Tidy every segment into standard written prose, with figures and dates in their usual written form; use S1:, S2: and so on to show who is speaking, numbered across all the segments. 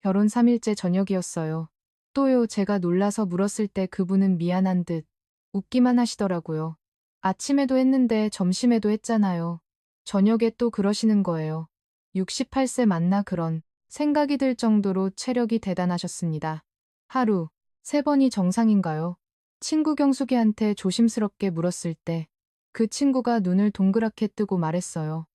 S1: 결혼 3일째 저녁이었어요. 또요, 제가 놀라서 물었을 때 그분은 미안한 듯 웃기만 하시더라고요. 아침에도 했는데 점심에도 했잖아요. 저녁에 또 그러시는 거예요. 68세 맞나 그런 생각이 들 정도로 체력이 대단하셨습니다. 하루 3번이 정상인가요? 친구 경숙이한테 조심스럽게 물었을 때 그 친구가 눈을 동그랗게 뜨고 말했어요.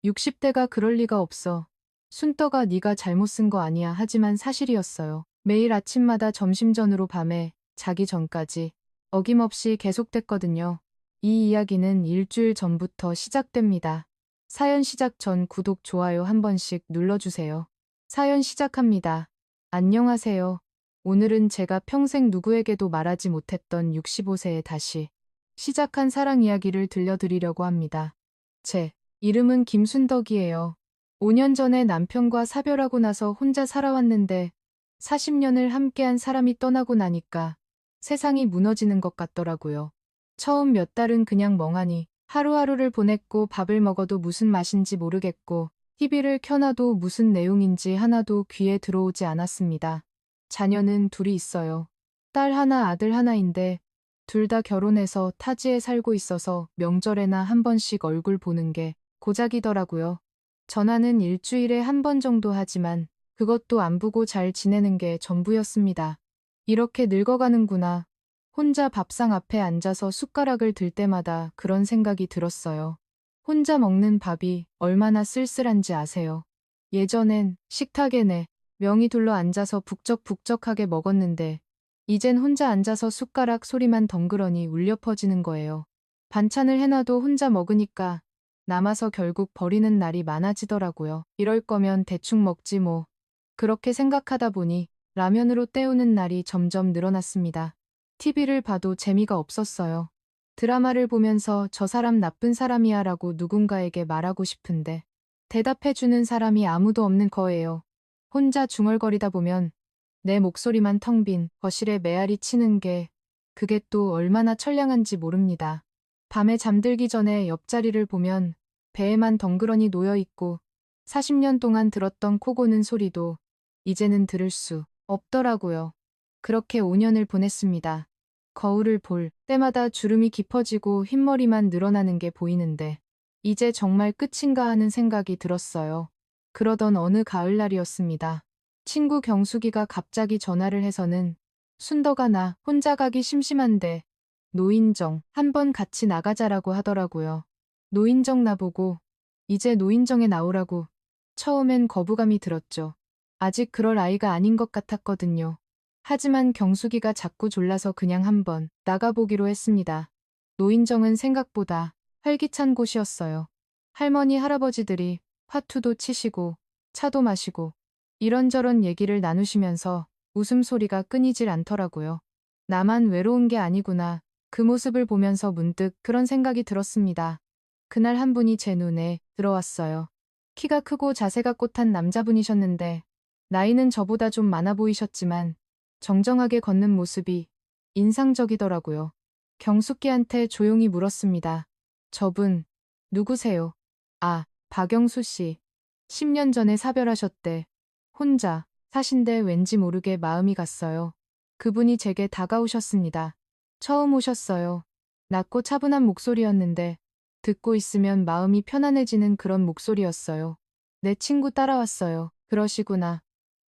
S1: 60대가 그럴 리가 없어. 순떡아 네가 잘못 쓴 거 아니야. 하지만 사실이었어요. 매일 아침마다 점심 전으로 밤에 자기 전까지 어김없이 계속됐거든요. 이 이야기는 일주일 전부터 시작됩니다. 사연 시작 전 구독, 좋아요 한 번씩 눌러주세요. 사연 시작합니다. 안녕하세요. 오늘은 제가 평생 누구에게도 말하지 못했던 65세에 다시 시작한 사랑 이야기를 들려드리려고 합니다. 제 이름은 김순덕이에요. 5년 전에 남편과 사별하고 나서 혼자 살아왔는데 40년을 함께한 사람이 떠나고 나니까 세상이 무너지는 것 같더라고요. 처음 몇 달은 그냥 멍하니 하루하루를 보냈고, 밥을 먹어도 무슨 맛인지 모르겠고 TV를 켜놔도 무슨 내용인지 하나도 귀에 들어오지 않았습니다. 자녀는 둘이 있어요. 딸 하나, 아들 하나인데 둘 다 결혼해서 타지에 살고 있어서 명절에나 한 번씩 얼굴 보는 게 고작이더라고요. 전화는 일주일에 한 번 정도 하지만 그것도 안 보고 잘 지내는 게 전부였습니다. 이렇게 늙어가는구나. 혼자 밥상 앞에 앉아서 숟가락을 들 때마다 그런 생각이 들었어요. 혼자 먹는 밥이 얼마나 쓸쓸한지 아세요? 예전엔 식탁에 네 명이 둘러 앉아서 북적북적하게 먹었는데 이젠 혼자 앉아서 숟가락 소리만 덩그러니 울려 퍼지는 거예요. 반찬을 해놔도 혼자 먹으니까 남아서 결국 버리는 날이 많아지더라고요. 이럴 거면 대충 먹지 뭐. 그렇게 생각하다 보니 라면으로 때우는 날이 점점 늘어났습니다. TV를 봐도 재미가 없었어요. 드라마를 보면서 저 사람 나쁜 사람이야 라고 누군가에게 말하고 싶은데 대답해주는 사람이 아무도 없는 거예요. 혼자 중얼거리다 보면 내 목소리만 텅 빈 거실에 메아리 치는 게 그게 또 얼마나 처량한지 모릅니다. 밤에 잠들기 전에 옆자리를 보면 배에만 덩그러니 놓여있고 40년 동안 들었던 코 고는 소리도 이제는 들을 수 없더라고요. 그렇게 5년을 보냈습니다. 거울을 볼 때마다 주름이 깊어지고 흰머리만 늘어나는 게 보이는데 이제 정말 끝인가 하는 생각이 들었어요. 그러던 어느 가을날이었습니다. 친구 경숙이가 갑자기 전화를 해서는 순덕아, 나 혼자 가기 심심한데 노인정 한번 같이 나가자라고 하더라고요. 노인정 나보고 이제 노인정에 나오라고. 처음엔 거부감이 들었죠. 아직 그럴 아이가 아닌 것 같았거든요. 하지만 경숙이가 자꾸 졸라서 그냥 한번 나가보기로 했습니다. 노인정은 생각보다 활기찬 곳이었어요. 할머니, 할아버지들이 화투도 치시고 차도 마시고 이런저런 얘기를 나누시면서 웃음소리가 끊이질 않더라고요. 나만 외로운 게 아니구나. 그 모습을 보면서 문득 그런 생각이 들었습니다. 그날 한 분이 제 눈에 들어왔어요. 키가 크고 자세가 꽃한 남자분이셨는데 나이는 저보다 좀 많아 보이셨지만 정정하게 걷는 모습이 인상적이더라고요. 경숙기한테 조용히 물었습니다. 저분 누구세요? 아, 박영수 씨. 10년 전에 사별하셨대. 혼자 사신데 왠지 모르게 마음이 갔어요. 그분이 제게 다가오셨습니다. 처음 오셨어요. 낮고 차분한 목소리였는데 듣고 있으면 마음이 편안해지는 그런 목소리였어요. 내 친구 따라왔어요. 그러시구나.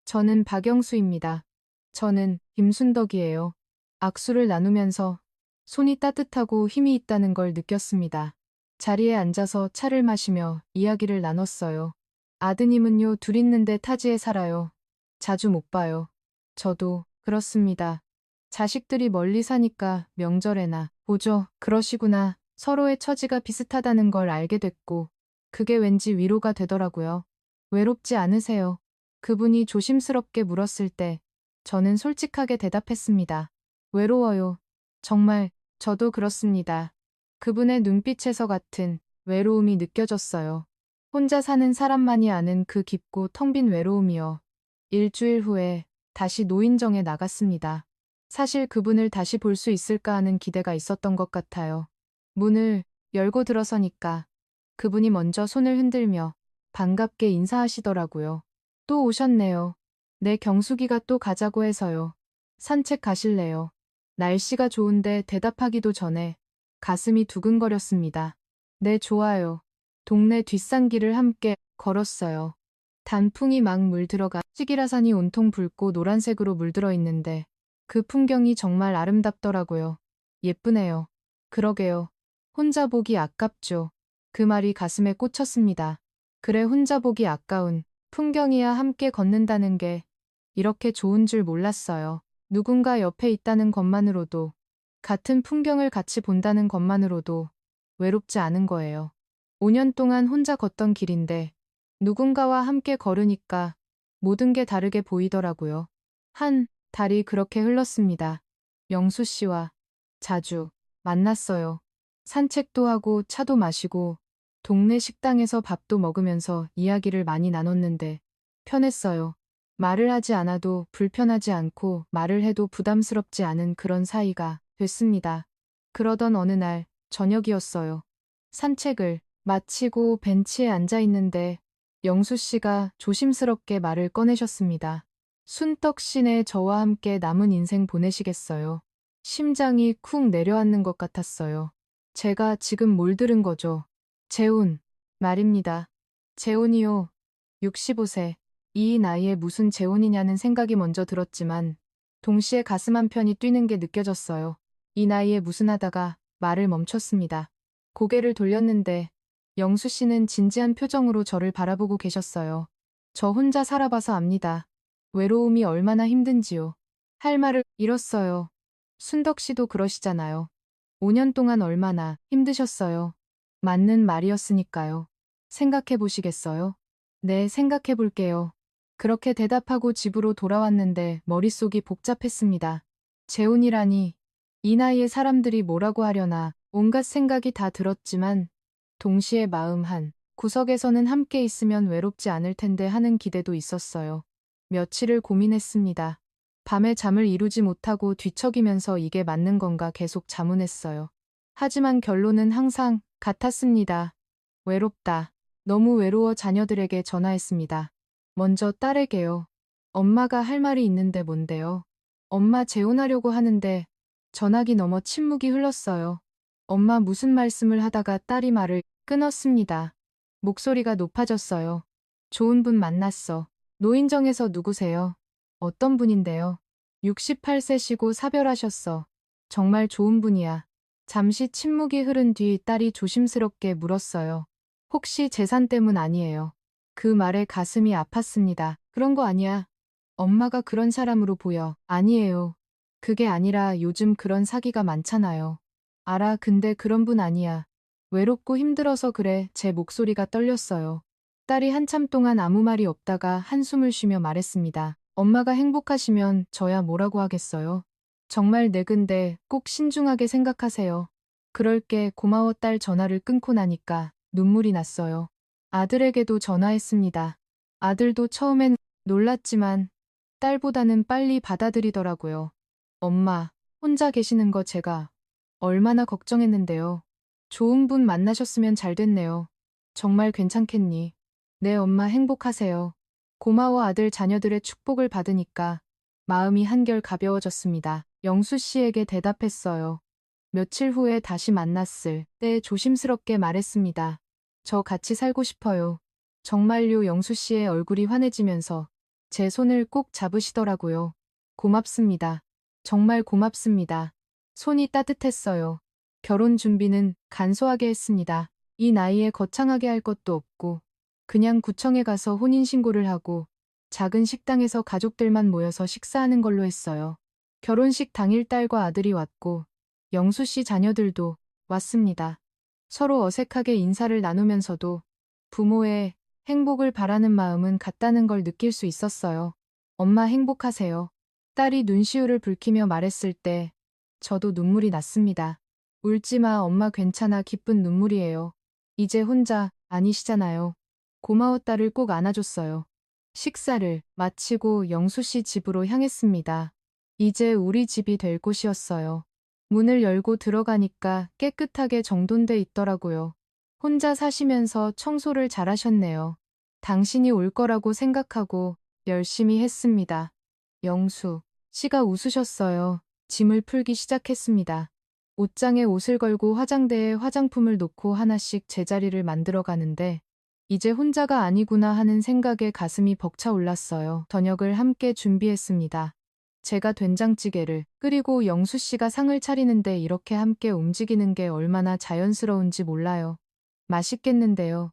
S1: 저는 박영수입니다. 저는 김순덕이에요. 악수를 나누면서 손이 따뜻하고 힘이 있다는 걸 느꼈습니다. 자리에 앉아서 차를 마시며 이야기를 나눴어요. 아드님은요, 둘 있는데 타지에 살아요. 자주 못 봐요. 저도 그렇습니다. 자식들이 멀리 사니까 명절에나 보죠. 그러시구나. 서로의 처지가 비슷하다는 걸 알게 됐고 그게 왠지 위로가 되더라고요. 외롭지 않으세요? 그분이 조심스럽게 물었을 때 저는 솔직하게 대답했습니다. 외로워요. 정말 저도 그렇습니다. 그분의 눈빛에서 같은 외로움이 느껴졌어요. 혼자 사는 사람만이 아는 그 깊고 텅 빈 외로움이요. 일주일 후에 다시 노인정에 나갔습니다. 사실 그분을 다시 볼 수 있을까 하는 기대가 있었던 것 같아요. 문을 열고 들어서니까 그분이 먼저 손을 흔들며 반갑게 인사하시더라고요. 또 오셨네요. 내 경숙이가 또 가자고 해서요. 산책 가실래요? 날씨가 좋은데 대답하기도 전에 가슴이 두근거렸습니다. 네, 좋아요. 동네 뒷산길을 함께 걸었어요. 단풍이 막 물들어가 시기라산이 온통 붉고 노란색으로 물들어 있는데 그 풍경이 정말 아름답더라고요. 예쁘네요. 그러게요. 혼자 보기 아깝죠. 그 말이 가슴에 꽂혔습니다. 그래, 혼자 보기 아까운 풍경이야 함께 걷는다는 게 이렇게 좋은 줄 몰랐어요. 누군가 옆에 있다는 것만으로도, 같은 풍경을 같이 본다는 것만으로도 외롭지 않은 거예요. 5년 동안 혼자 걷던 길인데 누군가와 함께 걸으니까 모든 게 다르게 보이더라고요. 한 달이 그렇게 흘렀습니다. 영수 씨와 자주 만났어요. 산책도 하고 차도 마시고 동네 식당에서 밥도 먹으면서 이야기를 많이 나눴는데 편했어요. 말을 하지 않아도 불편하지 않고 말을 해도 부담스럽지 않은 그런 사이가 됐습니다. 그러던 어느 날 저녁이었어요. 산책을 마치고 벤치에 앉아 있는데 영수 씨가 조심스럽게 말을 꺼내셨습니다. 순떡씨네 저와 함께 남은 인생 보내시겠어요? 심장이 쿵 내려앉는 것 같았어요. 제가 지금 뭘 들은 거죠? 재혼 말입니다. 재혼이요. 65세. 이 나이에 무슨 재혼이냐는 생각이 먼저 들었지만 동시에 가슴 한편이 뛰는 게 느껴졌어요. 이 나이에 무슨 하다가 말을 멈췄습니다. 고개를 돌렸는데 영수 씨는 진지한 표정으로 저를 바라보고 계셨어요. 저 혼자 살아봐서 압니다. 외로움이 얼마나 힘든지요. 할 말을 잃었어요. 순덕 씨도 그러시잖아요. 5년 동안 얼마나 힘드셨어요. 맞는 말이었으니까요. 생각해 보시겠어요? 네, 생각해 볼게요. 그렇게 대답하고 집으로 돌아왔는데 머릿속이 복잡했습니다. 재혼이라니, 이 나이에 사람들이 뭐라고 하려나 온갖 생각이 다 들었지만 동시에 마음 한 구석에서는 함께 있으면 외롭지 않을 텐데 하는 기대도 있었어요. 며칠을 고민했습니다. 밤에 잠을 이루지 못하고 뒤척이면서 이게 맞는 건가 계속 자문했어요. 하지만 결론은 항상 같았습니다. 외롭다. 너무 외로워 자녀들에게 전화했습니다. 먼저 딸에게요. 엄마가 할 말이 있는데 뭔데요? 엄마 재혼하려고 하는데 전화기 넘어 침묵이 흘렀어요. 엄마 무슨 말씀을 하다가 딸이 말을 끊었습니다. 목소리가 높아졌어요. 좋은 분 만났어. 노인정에서 누구세요? 어떤 분인데요? 68세시고 사별하셨어. 정말 좋은 분이야. 잠시 침묵이 흐른 뒤 딸이 조심스럽게 물었어요. 혹시 재산 때문 아니에요? 그 말에 가슴이 아팠습니다. 그런 거 아니야. 엄마가 그런 사람으로 보여. 아니에요. 그게 아니라 요즘 그런 사기가 많잖아요. 알아, 근데 그런 분 아니야. 외롭고 힘들어서 그래. 제 목소리가 떨렸어요. 딸이 한참 동안 아무 말이 없다가 한숨을 쉬며 말했습니다. 엄마가 행복하시면 저야 뭐라고 하겠어요. 정말 네, 근데 꼭 신중하게 생각하세요. 그럴게. 고마워. 딸 전화를 끊고 나니까 눈물이 났어요. 아들에게도 전화했습니다. 아들도 처음엔 놀랐지만 딸보다는 빨리 받아들이더라고요. 엄마, 혼자 계시는 거 제가 얼마나 걱정했는데요. 좋은 분 만나셨으면 잘 됐네요. 정말 괜찮겠니? 네, 엄마 행복하세요. 고마워. 아들 자녀들의 축복을 받으니까 마음이 한결 가벼워졌습니다. 영수 씨에게 대답했어요. 며칠 후에 다시 만났을 때 조심스럽게 말했습니다. 저 같이 살고 싶어요. 정말요. 영수 씨의 얼굴이 환해지면서 제 손을 꼭 잡으시더라고요. 고맙습니다. 정말 고맙습니다. 손이 따뜻했어요. 결혼 준비는 간소하게 했습니다. 이 나이에 거창하게 할 것도 없고 그냥 구청에 가서 혼인신고를 하고 작은 식당에서 가족들만 모여서 식사하는 걸로 했어요. 결혼식 당일 딸과 아들이 왔고 영수 씨 자녀들도 왔습니다. 서로 어색하게 인사를 나누면서도 부모의 행복을 바라는 마음은 같다는 걸 느낄 수 있었어요. 엄마 행복하세요. 딸이 눈시울을 붉히며 말했을 때 저도 눈물이 났습니다. 울지 마. 엄마 괜찮아. 기쁜 눈물이에요. 이제 혼자 아니시잖아요. 고마워. 딸을 꼭 안아줬어요. 식사를 마치고 영수 씨 집으로 향했습니다. 이제 우리 집이 될 곳이었어요. 문을 열고 들어가니까 깨끗하게 정돈돼 있더라고요. 혼자 사시면서 청소를 잘하셨네요. 당신이 올 거라고 생각하고 열심히 했습니다. 영수 씨가 웃으셨어요. 짐을 풀기 시작했습니다. 옷장에 옷을 걸고 화장대에 화장품을 놓고 하나씩 제자리를 만들어 가는데 이제 혼자가 아니구나 하는 생각에 가슴이 벅차올랐어요. 저녁을 함께 준비했습니다. 제가 된장찌개를 끓이고 영수 씨가 상을 차리는데 이렇게 함께 움직이는 게 얼마나 자연스러운지 몰라요. 맛있겠는데요.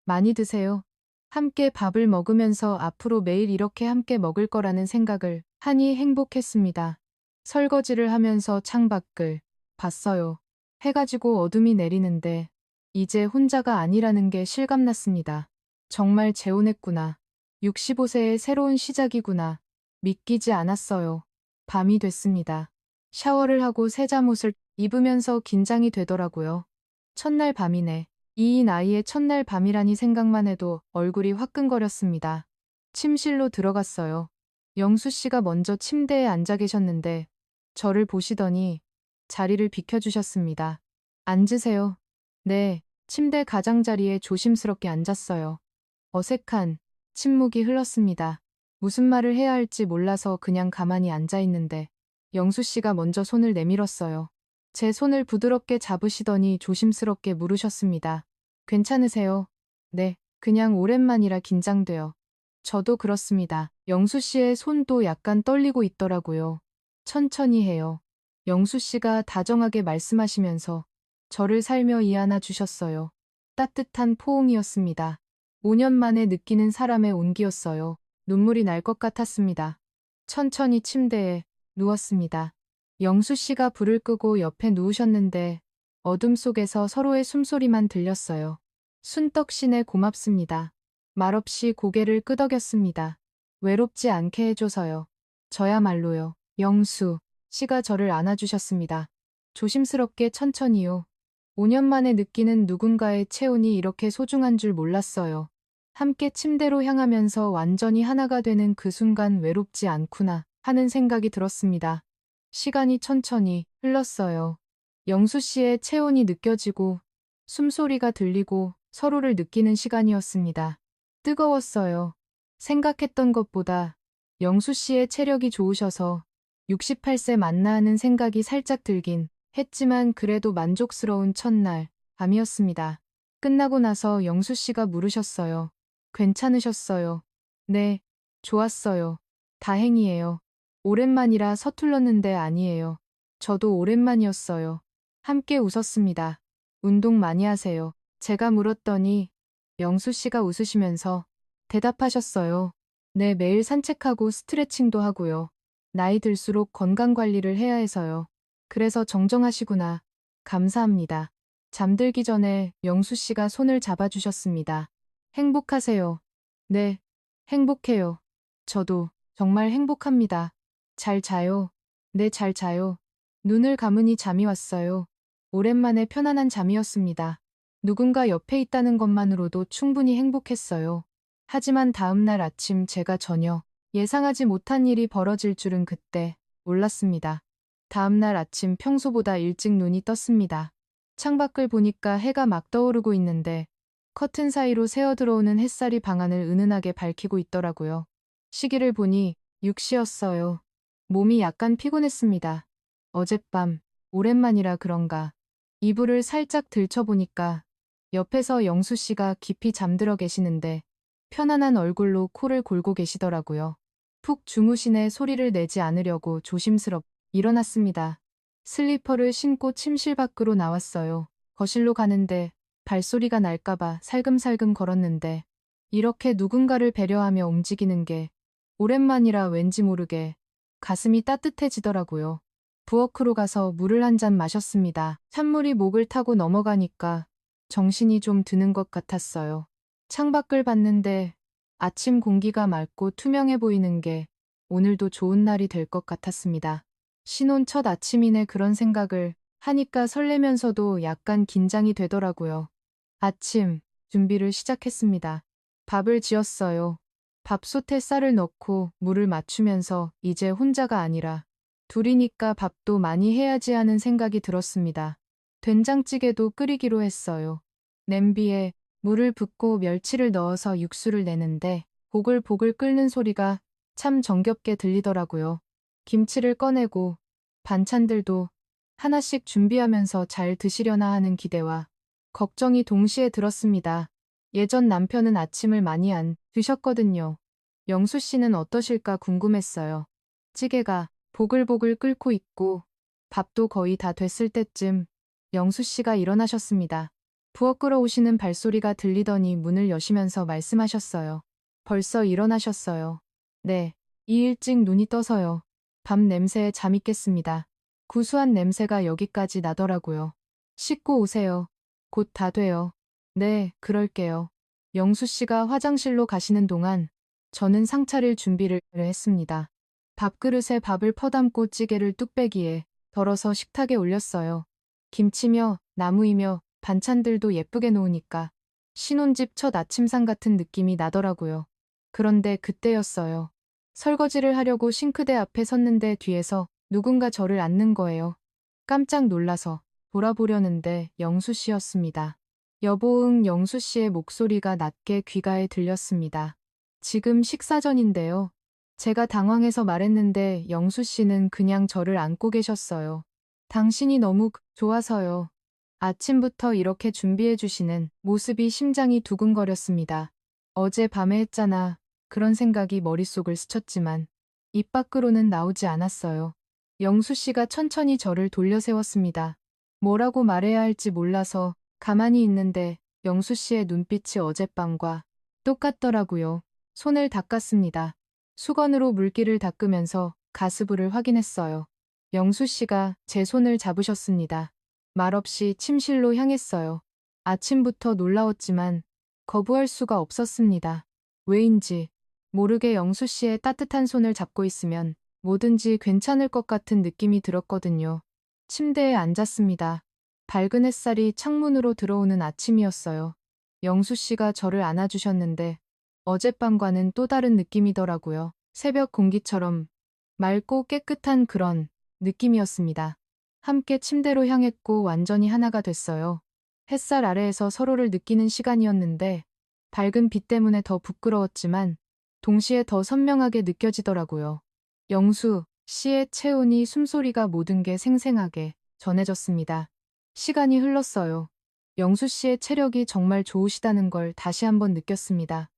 S1: 많이 드세요. 함께 밥을 먹으면서 앞으로 매일 이렇게 함께 먹을 거라는 생각을 하니 행복했습니다. 설거지를 하면서 창밖을 봤어요. 해가 지고 어둠이 내리는데 이제 혼자가 아니라는 게 실감났습니다. 정말 재혼했구나. 65세의 새로운 시작이구나. 믿기지 않았어요. 밤이 됐습니다. 샤워를 하고 새 잠옷을 입으면서 긴장이 되더라고요. 첫날 밤이네. 이인 아이의 첫날 밤이라니 생각만 해도 얼굴이 화끈거렸습니다. 침실로 들어갔어요. 영수 씨가 먼저 침대에 앉아 계셨는데 저를 보시더니 자리를 비켜주셨습니다. 앉으세요. 네, 침대 가장자리에 조심스럽게 앉았어요. 어색한 침묵이 흘렀습니다. 무슨 말을 해야 할지 몰라서 그냥 가만히 앉아 있는데 영수 씨가 먼저 손을 내밀었어요. 제 손을 부드럽게 잡으시더니 조심스럽게 물으셨습니다. 괜찮으세요? 네, 그냥 오랜만이라 긴장돼요. 저도 그렇습니다. 영수 씨의 손도 약간 떨리고 있더라고요. 천천히 해요. 영수 씨가 다정하게 말씀하시면서 저를 살며 이안아 주셨어요. 따뜻한 포옹이었습니다. 5년 만에 느끼는 사람의 온기였어요. 눈물이 날 것 같았습니다. 천천히 침대에 누웠습니다. 영수 씨가 불을 끄고 옆에 누우셨는데 어둠 속에서 서로의 숨소리만 들렸어요. 순떡신에 고맙습니다. 말없이 고개를 끄덕였습니다. 외롭지 않게 해줘서요. 저야말로요. 영수 씨가 저를 안아주셨습니다. 조심스럽게 천천히요. 5년 만에 느끼는 누군가의 체온이 이렇게 소중한 줄 몰랐어요. 함께 침대로 향하면서 완전히 하나가 되는 그 순간 외롭지 않구나 하는 생각이 들었습니다. 시간이 천천히 흘렀어요. 영수 씨의 체온이 느껴지고 숨소리가 들리고 서로를 느끼는 시간이었습니다. 뜨거웠어요. 생각했던 것보다 영수 씨의 체력이 좋으셔서 68세 맞나 하는 생각이 살짝 들긴 했지만 그래도 만족스러운 첫날 밤이었습니다. 끝나고 나서 영수 씨가 물으셨어요. 괜찮으셨어요? 네, 좋았어요. 다행이에요. 오랜만이라 서툴렀는데 아니에요. 저도 오랜만이었어요. 함께 웃었습니다. 운동 많이 하세요. 제가 물었더니 영수 씨가 웃으시면서 대답하셨어요. 네, 매일 산책하고 스트레칭도 하고요. 나이 들수록 건강 관리를 해야 해서요. 그래서 정정하시구나. 감사합니다. 잠들기 전에 영수 씨가 손을 잡아주셨습니다. 행복하세요. 네, 행복해요. 저도 정말 행복합니다. 잘 자요. 네, 잘 자요. 눈을 감으니 잠이 왔어요. 오랜만에 편안한 잠이었습니다. 누군가 옆에 있다는 것만으로도 충분히 행복했어요. 하지만 다음날 아침 제가 전혀 예상하지 못한 일이 벌어질 줄은 그때 몰랐습니다. 다음날 아침 평소보다 일찍 눈이 떴습니다. 창밖을 보니까 해가 막 떠오르고 있는데 커튼 사이로 새어들어오는 햇살이 방 안을 은은하게 밝히고 있더라고요. 시기를 보니 6시였어요. 몸이 약간 피곤했습니다. 어젯밤 오랜만이라 그런가 이불을 살짝 들춰보니까 옆에서 영수 씨가 깊이 잠들어 계시는데 편안한 얼굴로 코를 골고 계시더라고요. 푹 주무시네 소리를 내지 않으려고 조심스럽게 일어났습니다. 슬리퍼를 신고 침실 밖으로 나왔어요. 거실로 가는데 발소리가 날까봐 살금살금 걸었는데 이렇게 누군가를 배려하며 움직이는 게 오랜만이라 왠지 모르게 가슴이 따뜻해지더라고요. 부엌으로 가서 물을 한 잔 마셨습니다. 찬물이 목을 타고 넘어가니까 정신이 좀 드는 것 같았어요. 창밖을 봤는데 아침 공기가 맑고 투명해 보이는 게 오늘도 좋은 날이 될 것 같았습니다. 신혼 첫 아침이네 그런 생각을 하니까 설레면서도 약간 긴장이 되더라고요. 아침 준비를 시작했습니다. 밥을 지었어요. 밥솥에 쌀을 넣고 물을 맞추면서 이제 혼자가 아니라 둘이니까 밥도 많이 해야지 하는 생각이 들었습니다. 된장찌개도 끓이기로 했어요. 냄비에 물을 붓고 멸치를 넣어서 육수를 내는데 보글보글 끓는 소리가 참 정겹게 들리더라고요. 김치를 꺼내고 반찬들도 하나씩 준비하면서 잘 드시려나 하는 기대와 걱정이 동시에 들었습니다. 예전 남편은 아침을 많이 안 드셨거든요. 영수 씨는 어떠실까 궁금했어요. 찌개가 보글보글 끓고 있고 밥도 거의 다 됐을 때쯤 영수 씨가 일어나셨습니다. 부엌 끌어오시는 발소리가 들리더니 문을 여시면서 말씀하셨어요. 벌써 일어나셨어요. 네, 이 일찍 눈이 떠서요. 밥 냄새에 잠이 깼습니다. 구수한 냄새가 여기까지 나더라고요. 씻고 오세요. 곧 다 돼요. 네, 그럴게요. 영수 씨가 화장실로 가시는 동안 저는 상차릴 준비를 했습니다. 밥그릇에 밥을 퍼담고 찌개를 뚝배기에 덜어서 식탁에 올렸어요. 김치며 나무이며 반찬들도 예쁘게 놓으니까 신혼집 첫 아침상 같은 느낌이 나더라고요. 그런데 그때였어요. 설거지를 하려고 싱크대 앞에 섰는데 뒤에서 누군가 저를 안는 거예요. 깜짝 놀라서 돌아보려는데 영수 씨였습니다. 여보응 영수 씨의 목소리가 낮게 귀가에 들렸습니다. 지금 식사 전인데요. 제가 당황해서 말했는데 영수 씨는 그냥 저를 안고 계셨어요. 당신이 너무 좋아서요. 아침부터 이렇게 준비해 주시는 모습이 심장이 두근거렸습니다. 어젯밤에 했잖아. 그런 생각이 머릿속을 스쳤지만 입 밖으로는 나오지 않았어요. 영수 씨가 천천히 저를 돌려 세웠습니다. 뭐라고 말해야 할지 몰라서 가만히 있는데 영수 씨의 눈빛이 어젯밤과 똑같더라고요. 손을 닦았습니다. 수건으로 물기를 닦으면서 가스불을 확인했어요. 영수 씨가 제 손을 잡으셨습니다. 말없이 침실로 향했어요. 아침부터 놀라웠지만 거부할 수가 없었습니다. 왜인지 모르게 영수 씨의 따뜻한 손을 잡고 있으면 뭐든지 괜찮을 것 같은 느낌이 들었거든요. 침대에 앉았습니다. 밝은 햇살이 창문으로 들어오는 아침이었어요. 영수 씨가 저를 안아주셨는데 어젯밤과는 또 다른 느낌이더라고요. 새벽 공기처럼 맑고 깨끗한 그런 느낌이었습니다. 함께 침대로 향했고 완전히 하나가 됐어요. 햇살 아래에서 서로를 느끼는 시간이었는데 밝은 빛 때문에 더 부끄러웠지만 동시에 더 선명하게 느껴지더라고요. 영수 씨의 체온이 숨소리가 모든 게 생생하게 전해졌습니다. 시간이 흘렀어요. 영수 씨의 체력이 정말 좋으시다는 걸 다시 한번 느꼈습니다.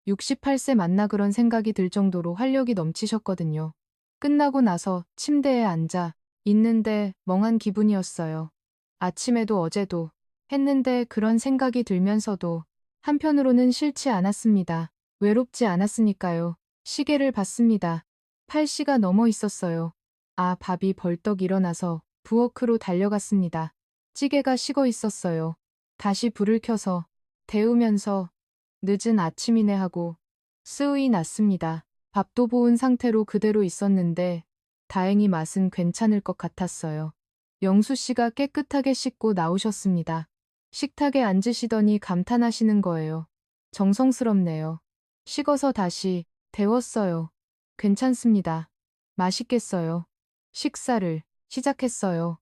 S1: 68세 맞나 그런 생각이 들 정도로 활력이 넘치셨거든요. 끝나고 나서 침대에 앉아 있는데 멍한 기분이었어요. 아침에도 어제도 했는데 그런 생각이 들면서도 한편으로는 싫지 않았습니다. 외롭지 않았으니까요. 시계를 봤습니다. 8시가 넘어 있었어요. 아, 밥이 벌떡 일어나서 부엌으로 달려갔습니다. 찌개가 식어 있었어요. 다시 불을 켜서 데우면서 늦은 아침이네 하고 스으이 났습니다. 밥도 보은 상태로 그대로 있었는데 다행히 맛은 괜찮을 것 같았어요. 영수 씨가 깨끗하게 씻고 나오셨습니다. 식탁에 앉으시더니 감탄하시는 거예요. 정성스럽네요. 식어서 다시 데웠어요. 괜찮습니다. 맛있겠어요. 식사를 시작했어요.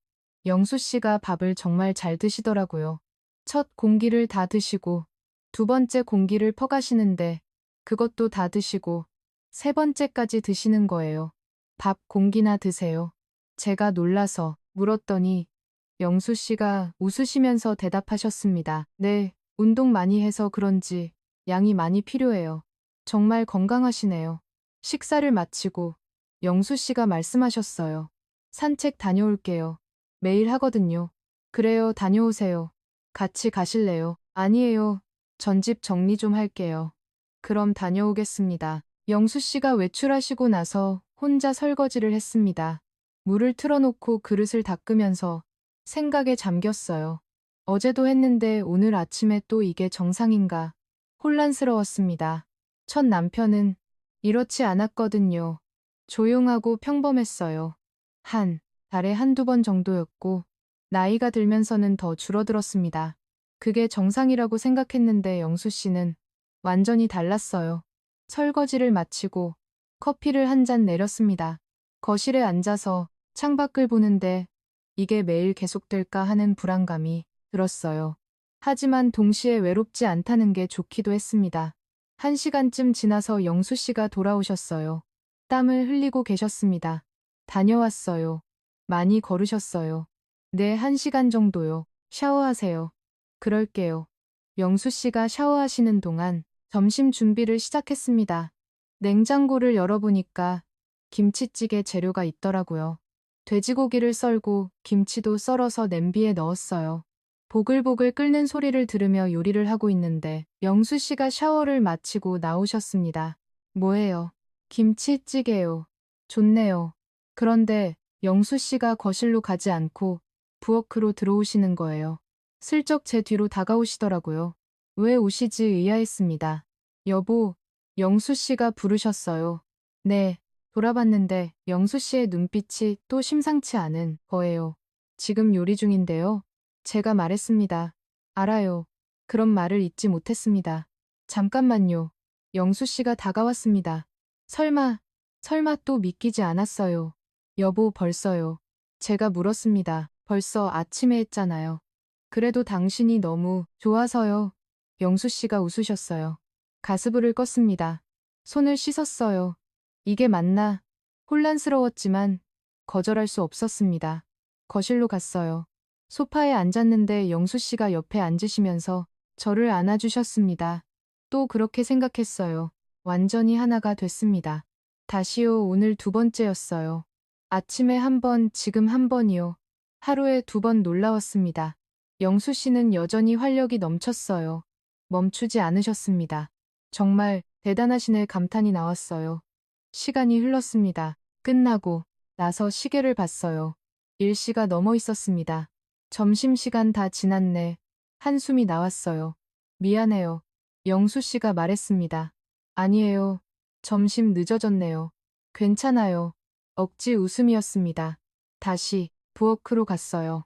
S1: 영수 씨가 밥을 정말 잘 드시더라고요. 첫 공기를 다 드시고 두 번째 공기를 퍼가시는데 그것도 다 드시고 세 번째까지 드시는 거예요. 밥 공기나 드세요. 제가 놀라서 물었더니 영수 씨가 웃으시면서 대답하셨습니다. 네, 운동 많이 해서 그런지 양이 많이 필요해요. 정말 건강하시네요. 식사를 마치고 영수 씨가 말씀하셨어요. 산책 다녀올게요. 매일 하거든요. 그래요, 다녀오세요. 같이 가실래요? 아니에요. 전집 정리 좀 할게요. 그럼 다녀오겠습니다. 영수 씨가 외출하시고 나서 혼자 설거지를 했습니다. 물을 틀어놓고 그릇을 닦으면서 생각에 잠겼어요. 어제도 했는데 오늘 아침에 또 이게 정상인가 혼란스러웠습니다. 첫 남편은 이렇지 않았거든요. 조용하고 평범했어요. 한 달에 한두 번 정도였고 나이가 들면서는 더 줄어들었습니다. 그게 정상이라고 생각했는데 영수 씨는 완전히 달랐어요. 설거지를 마치고 커피를 한 잔 내렸습니다. 거실에 앉아서 창밖을 보는데 이게 매일 계속될까 하는 불안감이 들었어요. 하지만 동시에 외롭지 않다는 게 좋기도 했습니다. 1시간쯤 지나서 영수 씨가 돌아오셨어요. 땀을 흘리고 계셨습니다. 다녀왔어요. 많이 걸으셨어요. 네, 1시간 정도요. 샤워하세요. 그럴게요. 영수 씨가 샤워하시는 동안 점심 준비를 시작했습니다. 냉장고를 열어보니까 김치찌개 재료가 있더라고요. 돼지고기를 썰고 김치도 썰어서 냄비에 넣었어요. 보글보글 끓는 소리를 들으며 요리를 하고 있는데 영수 씨가 샤워를 마치고 나오셨습니다. 뭐예요? 김치찌개요. 좋네요. 그런데 영수 씨가 거실로 가지 않고 부엌으로 들어오시는 거예요. 슬쩍 제 뒤로 다가오시더라고요. 왜 오시지 의아했습니다. 여보, 영수 씨가 부르셨어요. 네, 돌아봤는데 영수 씨의 눈빛이 또 심상치 않은 거예요. 지금 요리 중인데요. 제가 말했습니다. 알아요. 그런 말을 잊지 못했습니다. 잠깐만요. 영수 씨가 다가왔습니다. 설마 또 믿기지 않았어요. 여보, 벌써요. 제가 물었습니다. 벌써 아침에 했잖아요. 그래도 당신이 너무 좋아서요. 영수 씨가 웃으셨어요. 가스불을 껐습니다. 손을 씻었어요. 이게 맞나? 혼란스러웠지만 거절할 수 없었습니다. 거실로 갔어요. 소파에 앉았는데 영수 씨가 옆에 앉으시면서 저를 안아주셨습니다. 또 그렇게 생각했어요. 완전히 하나가 됐습니다. 다시요, 오늘 2번째였어요. 아침에 1번, 지금 1번이요. 하루에 2번 놀라웠습니다. 영수 씨는 여전히 활력이 넘쳤어요. 멈추지 않으셨습니다. 정말 대단하시네 감탄이 나왔어요. 시간이 흘렀습니다. 끝나고 나서 시계를 봤어요. 1시가 넘어 있었습니다. 점심시간 다 지났네. 한숨이 나왔어요. 미안해요. 영수 씨가 말했습니다. 아니에요. 점심 늦어졌네요. 괜찮아요. 억지 웃음이었습니다. 다시 부엌으로 갔어요.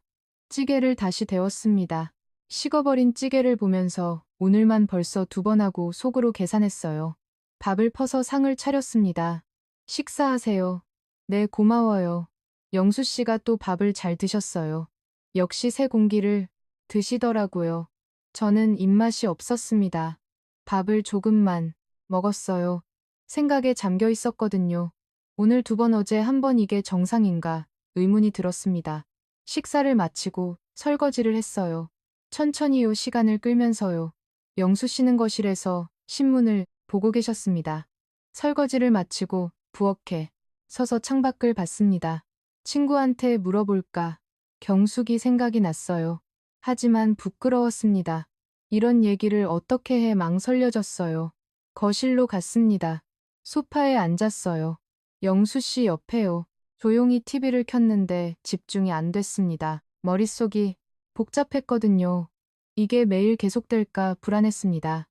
S1: 찌개를 다시 데웠습니다. 식어버린 찌개를 보면서 오늘만 벌써 2번 하고 속으로 계산했어요. 밥을 퍼서 상을 차렸습니다. 식사하세요. 네, 고마워요. 영수 씨가 또 밥을 잘 드셨어요. 역시 새 공기를 드시더라고요. 저는 입맛이 없었습니다. 밥을 조금만 먹었어요. 생각에 잠겨 있었거든요. 오늘 2번, 어제 1번, 이게 정상인가 의문이 들었습니다. 식사를 마치고 설거지를 했어요. 천천히요, 시간을 끌면서요. 영수 씨는 거실에서 신문을 보고 계셨습니다. 설거지를 마치고 부엌에 서서 창밖을 봤습니다. 친구한테 물어볼까 경숙이 생각이 났어요. 하지만 부끄러웠습니다. 이런 얘기를 어떻게 해 망설여졌어요. 거실로 갔습니다. 소파에 앉았어요. 영수 씨 옆에요. 조용히 TV를 켰는데 집중이 안 됐습니다. 머릿속이 복잡했거든요. 이게 매일 계속될까 불안했습니다.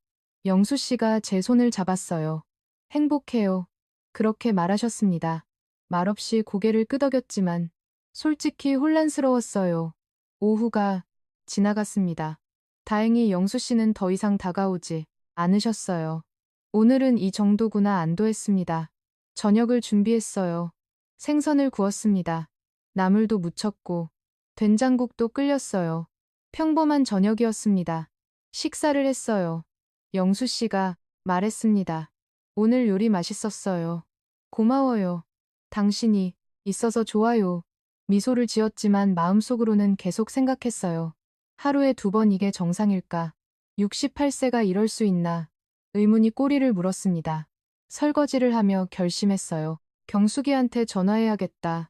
S1: 영수 씨가 제 손을 잡았어요. 행복해요. 그렇게 말하셨습니다. 말없이 고개를 끄덕였지만 솔직히 혼란스러웠어요. 오후가 지나갔습니다. 다행히 영수 씨는 더 이상 다가오지 않으셨어요. 오늘은 이 정도구나 안도했습니다. 저녁을 준비했어요. 생선을 구웠습니다. 나물도 무쳤고 된장국도 끓였어요. 평범한 저녁이었습니다. 식사를 했어요. 영수 씨가 말했습니다. 오늘 요리 맛있었어요. 고마워요. 당신이 있어서 좋아요. 미소를 지었지만 마음속으로는 계속 생각했어요. 하루에 2번 이게 정상일까? 68세가 이럴 수 있나? 의문이 꼬리를 물었습니다. 설거지를 하며 결심했어요. 경숙이한테 전화해야겠다.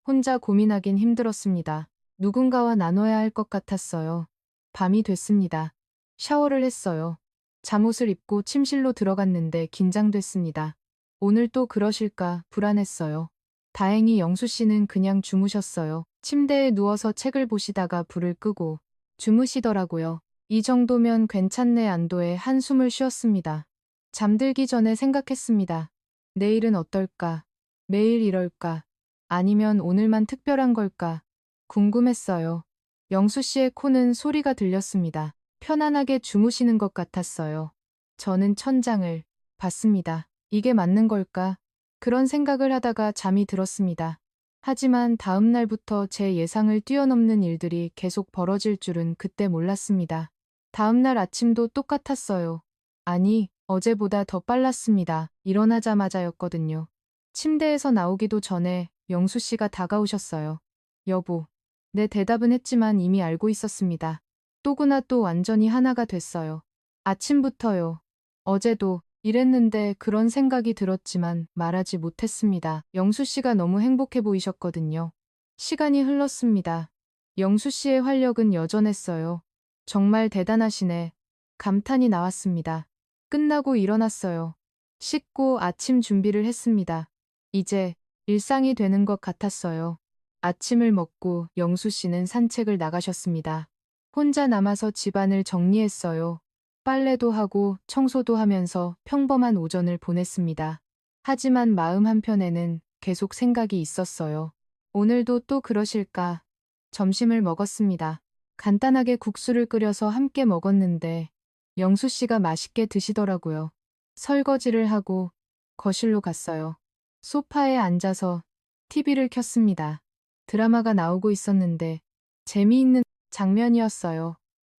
S1: 혼자 고민하긴 힘들었습니다. 누군가와 나눠야 할 것 같았어요. 밤이 됐습니다. 샤워를 했어요. 잠옷을 입고 침실로 들어갔는데 긴장됐습니다. 오늘 또 그러실까 불안했어요. 다행히 영수 씨는 그냥 주무셨어요. 침대에 누워서 책을 보시다가 불을 끄고 주무시더라고요. 이 정도면 괜찮네 안도에 한숨을 쉬었습니다. 잠들기 전에 생각했습니다. 내일은 어떨까? 매일 이럴까? 아니면 오늘만 특별한 걸까? 궁금했어요. 영수 씨의 코는 소리가 들렸습니다. 편안하게 주무시는 것 같았어요. 저는 천장을 봤습니다. 이게 맞는 걸까? 그런 생각을 하다가 잠이 들었습니다. 하지만 다음 날부터 제 예상을 뛰어넘는 일들이 계속 벌어질 줄은 그때 몰랐습니다. 다음 날 아침도 똑같았어요. 아니, 어제보다 더 빨랐습니다. 일어나자마자였거든요. 침대에서 나오기도 전에 영수 씨가 다가오셨어요. 여보. 내 대답은 했지만 이미 알고 있었습니다. 또구나 또 완전히 하나가 됐어요. 아침부터요. 어제도 이랬는데 그런 생각이 들었지만 말하지 못했습니다. 영수 씨가 너무 행복해 보이셨거든요. 시간이 흘렀습니다. 영수 씨의 활력은 여전했어요. 정말 대단하시네. 감탄이 나왔습니다. 끝나고 일어났어요. 씻고 아침 준비를 했습니다. 이제 일상이 되는 것 같았어요. 아침을 먹고 영수 씨는 산책을 나가셨습니다. 혼자 남아서 집안을 정리했어요. 빨래도 하고 청소도 하면서 평범한 오전을 보냈습니다. 하지만 마음 한편에는 계속 생각이 있었어요. 오늘도 또 그러실까? 점심을 먹었습니다. 간단하게 국수를 끓여서 함께 먹었는데 영수 씨가 맛있게 드시더라고요. 설거지를 하고 거실로 갔어요. 소파에 앉아서 TV를 켰습니다. 드라마가 나오고 있었는데 재미있는 장면이었어요.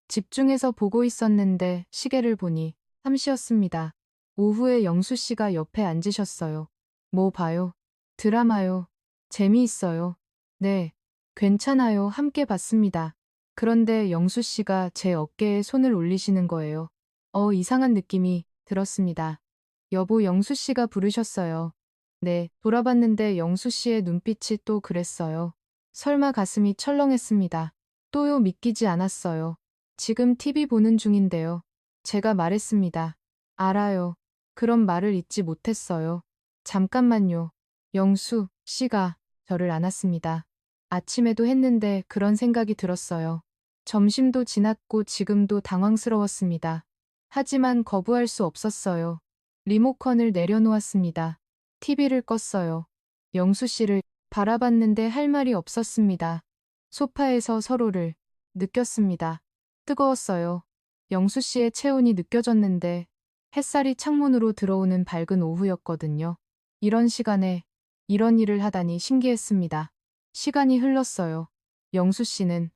S1: 집중해서 보고 있었는데 시계를 보니 3시였습니다. 오후에 영수 씨가 옆에 앉으셨어요. 뭐 봐요? 드라마요. 재미있어요. 네. 괜찮아요. 함께 봤습니다. 그런데 영수 씨가 제 어깨에 손을 올리시는 거예요. 이상한 느낌이 들었습니다. 여보 영수 씨가 부르셨어요. 네, 돌아봤는데 영수 씨의 눈빛이 또 그랬어요. 설마 가슴이 철렁했습니다. 또요 믿기지 않았어요. 지금 TV 보는 중인데요. 제가 말했습니다. 알아요. 그런 말을 잊지 못했어요. 잠깐만요. 영수 씨가 저를 안았습니다. 아침에도 했는데 그런 생각이 들었어요. 점심도 지났고 지금도 당황스러웠습니다. 하지만 거부할 수 없었어요. 리모컨을 내려놓았습니다. TV를 껐어요. 영수 씨를 바라봤는데 할 말이 없었습니다. 소파에서 서로를 느꼈습니다. 뜨거웠어요. 영수 씨의 체온이 느껴졌는데 햇살이 창문으로 들어오는 밝은 오후였거든요. 이런 시간에 이런 일을 하다니 신기했습니다. 시간이 흘렀어요. 영수 씨는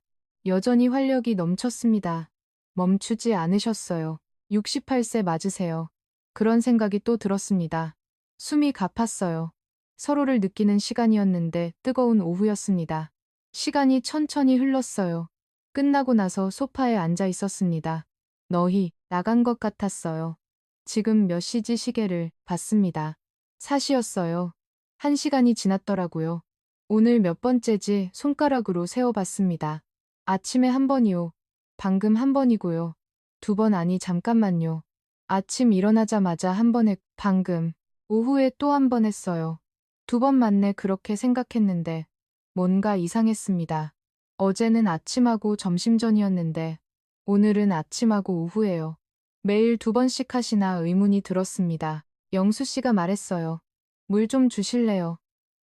S1: 여전히 활력이 넘쳤습니다. 멈추지 않으셨어요. 68세 맞으세요. 그런 생각이 또 들었습니다. 숨이 가팠어요. 서로를 느끼는 시간이었는데 뜨거운 오후였습니다. 시간이 천천히 흘렀어요. 끝나고 나서 소파에 앉아 있었습니다. 너희 나간 것 같았어요. 지금 몇 시지 시계를 봤습니다. 4시였어요. 1시간이 지났더라고요. 오늘 몇 번째지 손가락으로 세어봤습니다. 아침에 한 번이요. 방금 한 번이고요. 2번 아니 잠깐만요. 아침 일어나자마자 한 번 했, 방금. 오후에 또 한 번 했어요. 2번 맞네 그렇게 생각했는데 뭔가 이상했습니다. 어제는 아침하고 점심 전이었는데 오늘은 아침하고 오후예요. 매일 2번씩 하시나 의문이 들었습니다. 영수 씨가 말했어요. 물 좀 주실래요?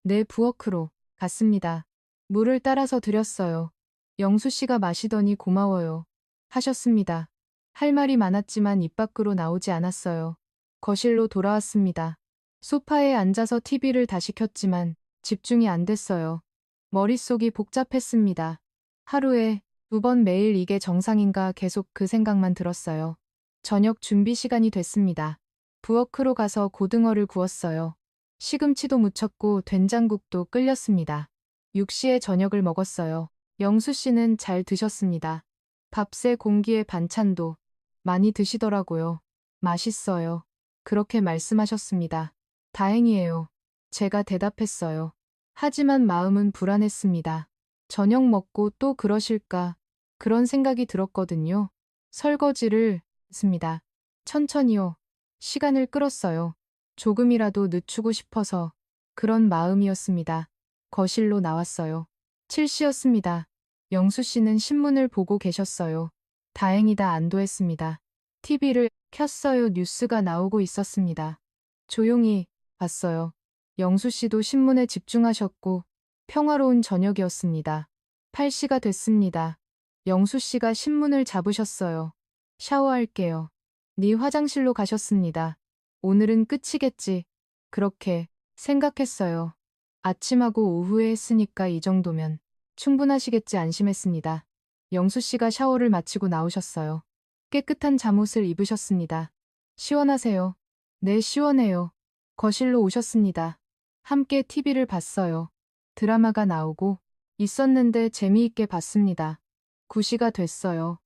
S1: 네 부엌으로 갔습니다. 물을 따라서 드렸어요. 영수 씨가 마시더니 고마워요. 하셨습니다. 할 말이 많았지만 입 밖으로 나오지 않았어요. 거실로 돌아왔습니다. 소파에 앉아서 TV를 다시 켰지만 집중이 안 됐어요. 머릿속이 복잡했습니다. 하루에 2번 매일 이게 정상인가 계속 그 생각만 들었어요. 저녁 준비 시간이 됐습니다. 부엌으로 가서 고등어를 구웠어요. 시금치도 무쳤고 된장국도 끓였습니다. 6시에 저녁을 먹었어요. 영수 씨는 잘 드셨습니다. 밥새 공기에 반찬도 많이 드시더라고요. 맛있어요. 그렇게 말씀하셨습니다. 다행이에요. 제가 대답했어요. 하지만 마음은 불안했습니다. 저녁 먹고 또 그러실까? 그런 생각이 들었거든요. 설거지를 했습니다. 천천히요. 시간을 끌었어요. 조금이라도 늦추고 싶어서 그런 마음이었습니다. 거실로 나왔어요. 7시였습니다. 영수 씨는 신문을 보고 계셨어요. 다행이다 안도했습니다. TV를 켰어요. 뉴스가 나오고 있었습니다. 조용히 봤어요. 영수 씨도 신문에 집중하셨고 평화로운 저녁이었습니다. 8시가 됐습니다. 영수 씨가 신문을 잡으셨어요. 샤워할게요. 네 화장실로 가셨습니다. 오늘은 끝이겠지. 그렇게 생각했어요. 아침하고 오후에 했으니까 이 정도면 충분하시겠지 안심했습니다. 영수 씨가 샤워를 마치고 나오셨어요. 깨끗한 잠옷을 입으셨습니다. 시원하세요? 네, 시원해요. 거실로 오셨습니다. 함께 TV를 봤어요. 드라마가 나오고 있었는데 재미있게 봤습니다. 9시가 됐어요.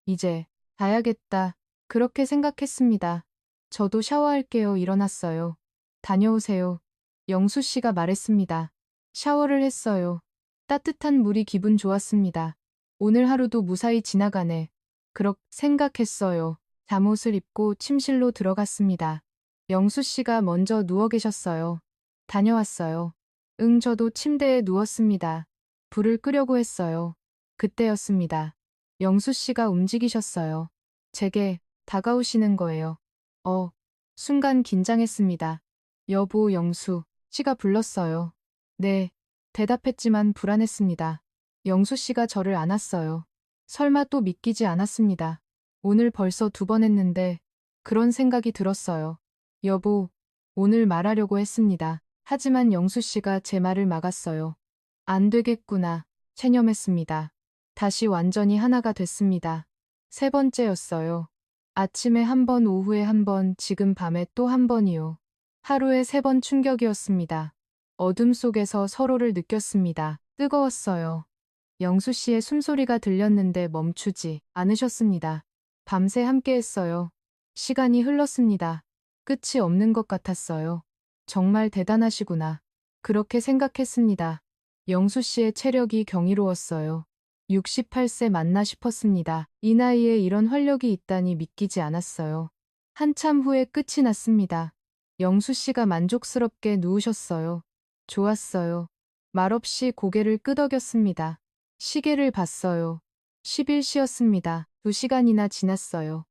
S1: 이제 자야겠다. 그렇게 생각했습니다. 저도 샤워할게요. 일어났어요. 다녀오세요. 영수 씨가 말했습니다. 샤워를 했어요. 따뜻한 물이 기분 좋았습니다. 오늘 하루도 무사히 지나가네. 그렇게 생각했어요. 잠옷을 입고 침실로 들어갔습니다. 영수 씨가 먼저 누워 계셨어요. 다녀왔어요. 응, 저도 침대에 누웠습니다. 불을 끄려고 했어요. 그때였습니다. 영수 씨가 움직이셨어요. 제게 다가오시는 거예요. 순간 긴장했습니다. 여보, 영수 씨가 불렀어요. 네, 대답했지만 불안했습니다. 영수 씨가 저를 안았어요. 설마 또 믿기지 않았습니다. 오늘 벌써 2번 했는데 그런 생각이 들었어요. 여보, 오늘 말하려고 했습니다. 하지만 영수 씨가 제 말을 막았어요. 안 되겠구나. 체념했습니다. 다시 완전히 하나가 됐습니다. 3번째였어요. 아침에 1번, 오후에 1번, 지금 밤에 또 1번이요. 하루에 3번 충격이었습니다. 어둠 속에서 서로를 느꼈습니다. 뜨거웠어요. 영수 씨의 숨소리가 들렸는데 멈추지 않으셨습니다. 밤새 함께했어요. 시간이 흘렀습니다. 끝이 없는 것 같았어요. 정말 대단하시구나. 그렇게 생각했습니다. 영수 씨의 체력이 경이로웠어요. 68세 맞나 싶었습니다. 이 나이에 이런 활력이 있다니 믿기지 않았어요. 한참 후에 끝이 났습니다. 영수 씨가 만족스럽게 누우셨어요. 좋았어요. 말없이 고개를 끄덕였습니다. 시계를 봤어요. 10일시였습니다. 2시간이나 지났어요.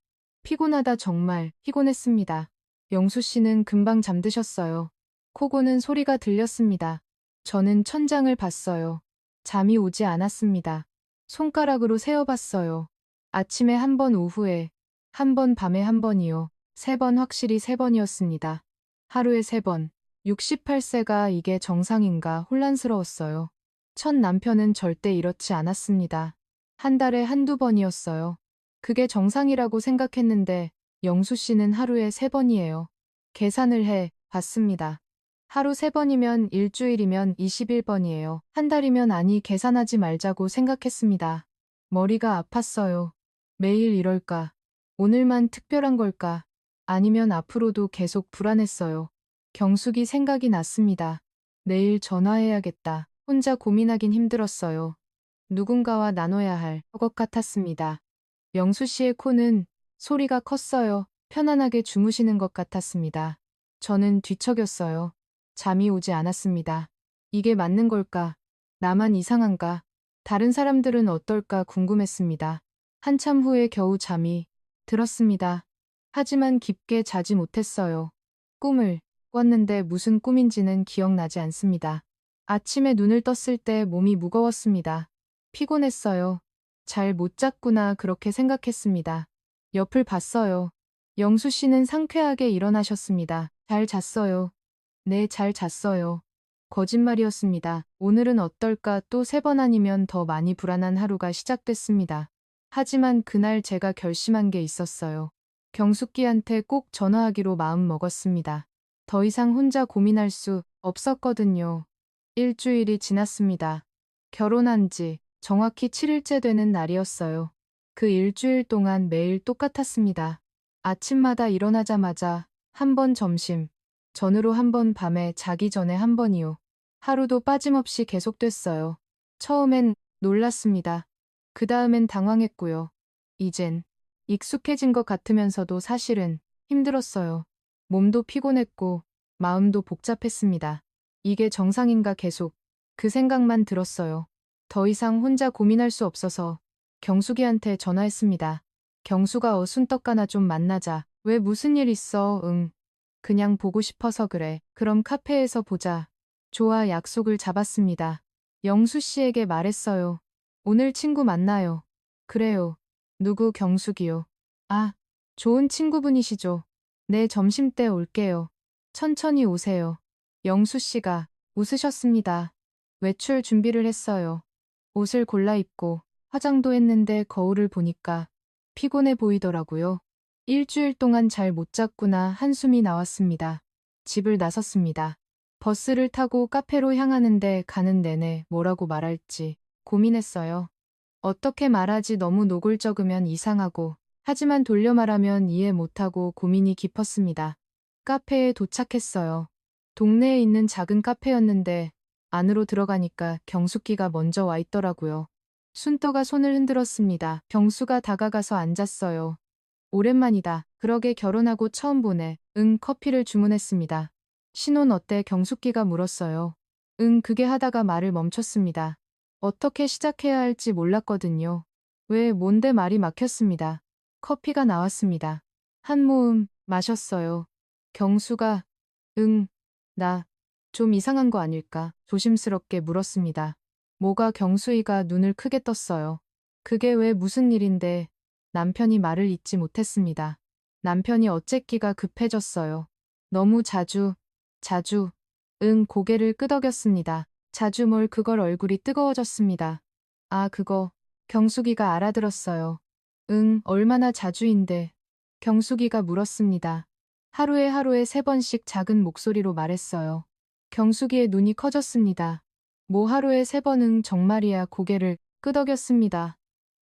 S1: 피곤하다, 정말 피곤했습니다. 영수 씨는 금방 잠드셨어요. 코 고는 소리가 들렸습니다. 저는 천장을 봤어요. 잠이 오지 않았습니다. 손가락으로 세어봤어요. 아침에 1번, 오후에 1번, 밤에 1번이요. 3번, 확실히 3번이었습니다. 하루에 3번. 68세가 이게 정상인가 혼란스러웠어요. 첫 남편은 절대 이렇지 않았습니다. 한 달에 1~2번이었어요. 그게 정상이라고 생각했는데 영수 씨는 하루에 3번이에요. 계산을 해 봤습니다. 하루 3번이면 일주일이면 21번이에요. 한 달이면 아니 계산하지 말자고 생각했습니다. 머리가 아팠어요. 매일 이럴까? 오늘만 특별한 걸까? 아니면 앞으로도 계속 불안했어요. 경숙이 생각이 났습니다. 내일 전화해야겠다. 혼자 고민하긴 힘들었어요. 누군가와 나눠야 할 것 같았습니다. 영수 씨의 코는 소리가 컸어요. 편안하게 주무시는 것 같았습니다. 저는 뒤척였어요. 잠이 오지 않았습니다. 이게 맞는 걸까? 나만 이상한가? 다른 사람들은 어떨까 궁금했습니다. 한참 후에 겨우 잠이 들었습니다. 하지만 깊게 자지 못했어요. 꿈을 꿨는데 무슨 꿈인지는 기억나지 않습니다. 아침에 눈을 떴을 때 몸이 무거웠습니다. 피곤했어요. 잘 못 잤구나 그렇게 생각했습니다. 옆을 봤어요. 영수 씨는 상쾌하게 일어나셨습니다. 잘 잤어요. 네, 잘 잤어요. 거짓말이었습니다. 오늘은 어떨까 또 3번 아니면 더 많이 불안한 하루가 시작됐습니다. 하지만 그날 제가 결심한 게 있었어요. 경숙기한테 꼭 전화하기로 마음 먹었습니다. 더 이상 혼자 고민할 수 없었거든요. 일주일이 지났습니다. 결혼한 지 정확히 7일째 되는 날이었어요. 그 일주일 동안 매일 똑같았습니다. 아침마다 일어나자마자 1번 점심, 전으로 1번 밤에 자기 전에 1번이요. 하루도 빠짐없이 계속됐어요. 처음엔 놀랐습니다. 그 다음엔 당황했고요. 이젠 익숙해진 것 같으면서도 사실은 힘들었어요. 몸도 피곤했고 마음도 복잡했습니다. 이게 정상인가 계속 그 생각만 들었어요. 더 이상 혼자 고민할 수 없어서 경숙이한테 전화했습니다. 경수가 어순떡하나 좀 만나자. 왜 무슨 일 있어? 응. 그냥 보고 싶어서 그래. 그럼 카페에서 보자. 좋아, 약속을 잡았습니다. 영수 씨에게 말했어요. 오늘 친구 만나요. 그래요. 누구? 경숙이요. 아, 좋은 친구분이시죠. 네, 점심때 올게요. 천천히 오세요. 영수 씨가 웃으셨습니다. 외출 준비를 했어요. 옷을 골라 입고 화장도 했는데 거울을 보니까 피곤해 보이더라고요. 일주일 동안 잘 못 잤구나 한숨이 나왔습니다. 집을 나섰습니다. 버스를 타고 카페로 향하는데 가는 내내 뭐라고 말할지 고민했어요. 어떻게 말하지 너무 노골적이면 이상하고, 하지만 돌려 말하면 이해 못하고 고민이 깊었습니다. 카페에 도착했어요. 동네에 있는 작은 카페였는데 안으로 들어가니까 경숙기가 먼저 와 있더라고요. 순떡가 손을 흔들었습니다. 경수가 다가가서 앉았어요. 오랜만이다. 그러게 결혼하고 처음 보네. 응, 커피를 주문했습니다. 신혼 어때? 경숙기가 물었어요. 응, 그게 하다가 말을 멈췄습니다. 어떻게 시작해야 할지 몰랐거든요. 왜, 뭔데 말이 막혔습니다. 커피가 나왔습니다. 한 모금 마셨어요. 경수가, 응, 나, 좀 이상한 거 아닐까? 조심스럽게 물었습니다. 뭐가 경수이가 눈을 크게 떴어요. 그게 왜 무슨 일인데? 남편이 말을 잇지 못했습니다. 남편이 어쨌기가 급해졌어요. 너무 자주, 응, 고개를 끄덕였습니다. 자주 뭘 그걸 얼굴이 뜨거워졌습니다. 아, 그거, 경숙이가 알아들었어요. 응, 얼마나 자주인데. 경숙이가 물었습니다. 하루에 3번씩 작은 목소리로 말했어요. 경숙이의 눈이 커졌습니다. 뭐 하루에 3번 응 정말이야 고개를 끄덕였습니다.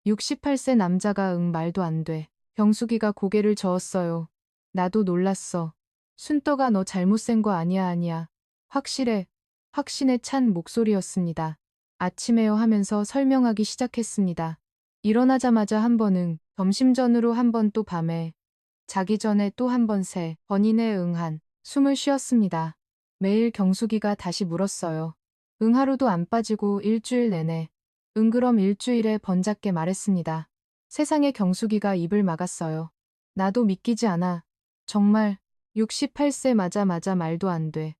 S1: 68세 남자가 응 말도 안 돼. 경숙이가 고개를 저었어요. 나도 놀랐어. 순떡아 너 잘못 센 거 아니야. 확실해. 확신에 찬 목소리였습니다. 아침에요 하면서 설명하기 시작했습니다. 일어나자마자 한 번은, 점심 전으로 한 번 또 밤에, 자기 전에 또 한 번 3번이네 응한. 숨을 쉬었습니다. 매일 경숙이가 다시 물었어요. 응 하루도 안 빠지고 일주일 내내. 응 그럼 일주일에 번잡게 말했습니다. 세상에 경숙이가 입을 막았어요. 나도 믿기지 않아. 정말 68세 맞아 말도 안 돼.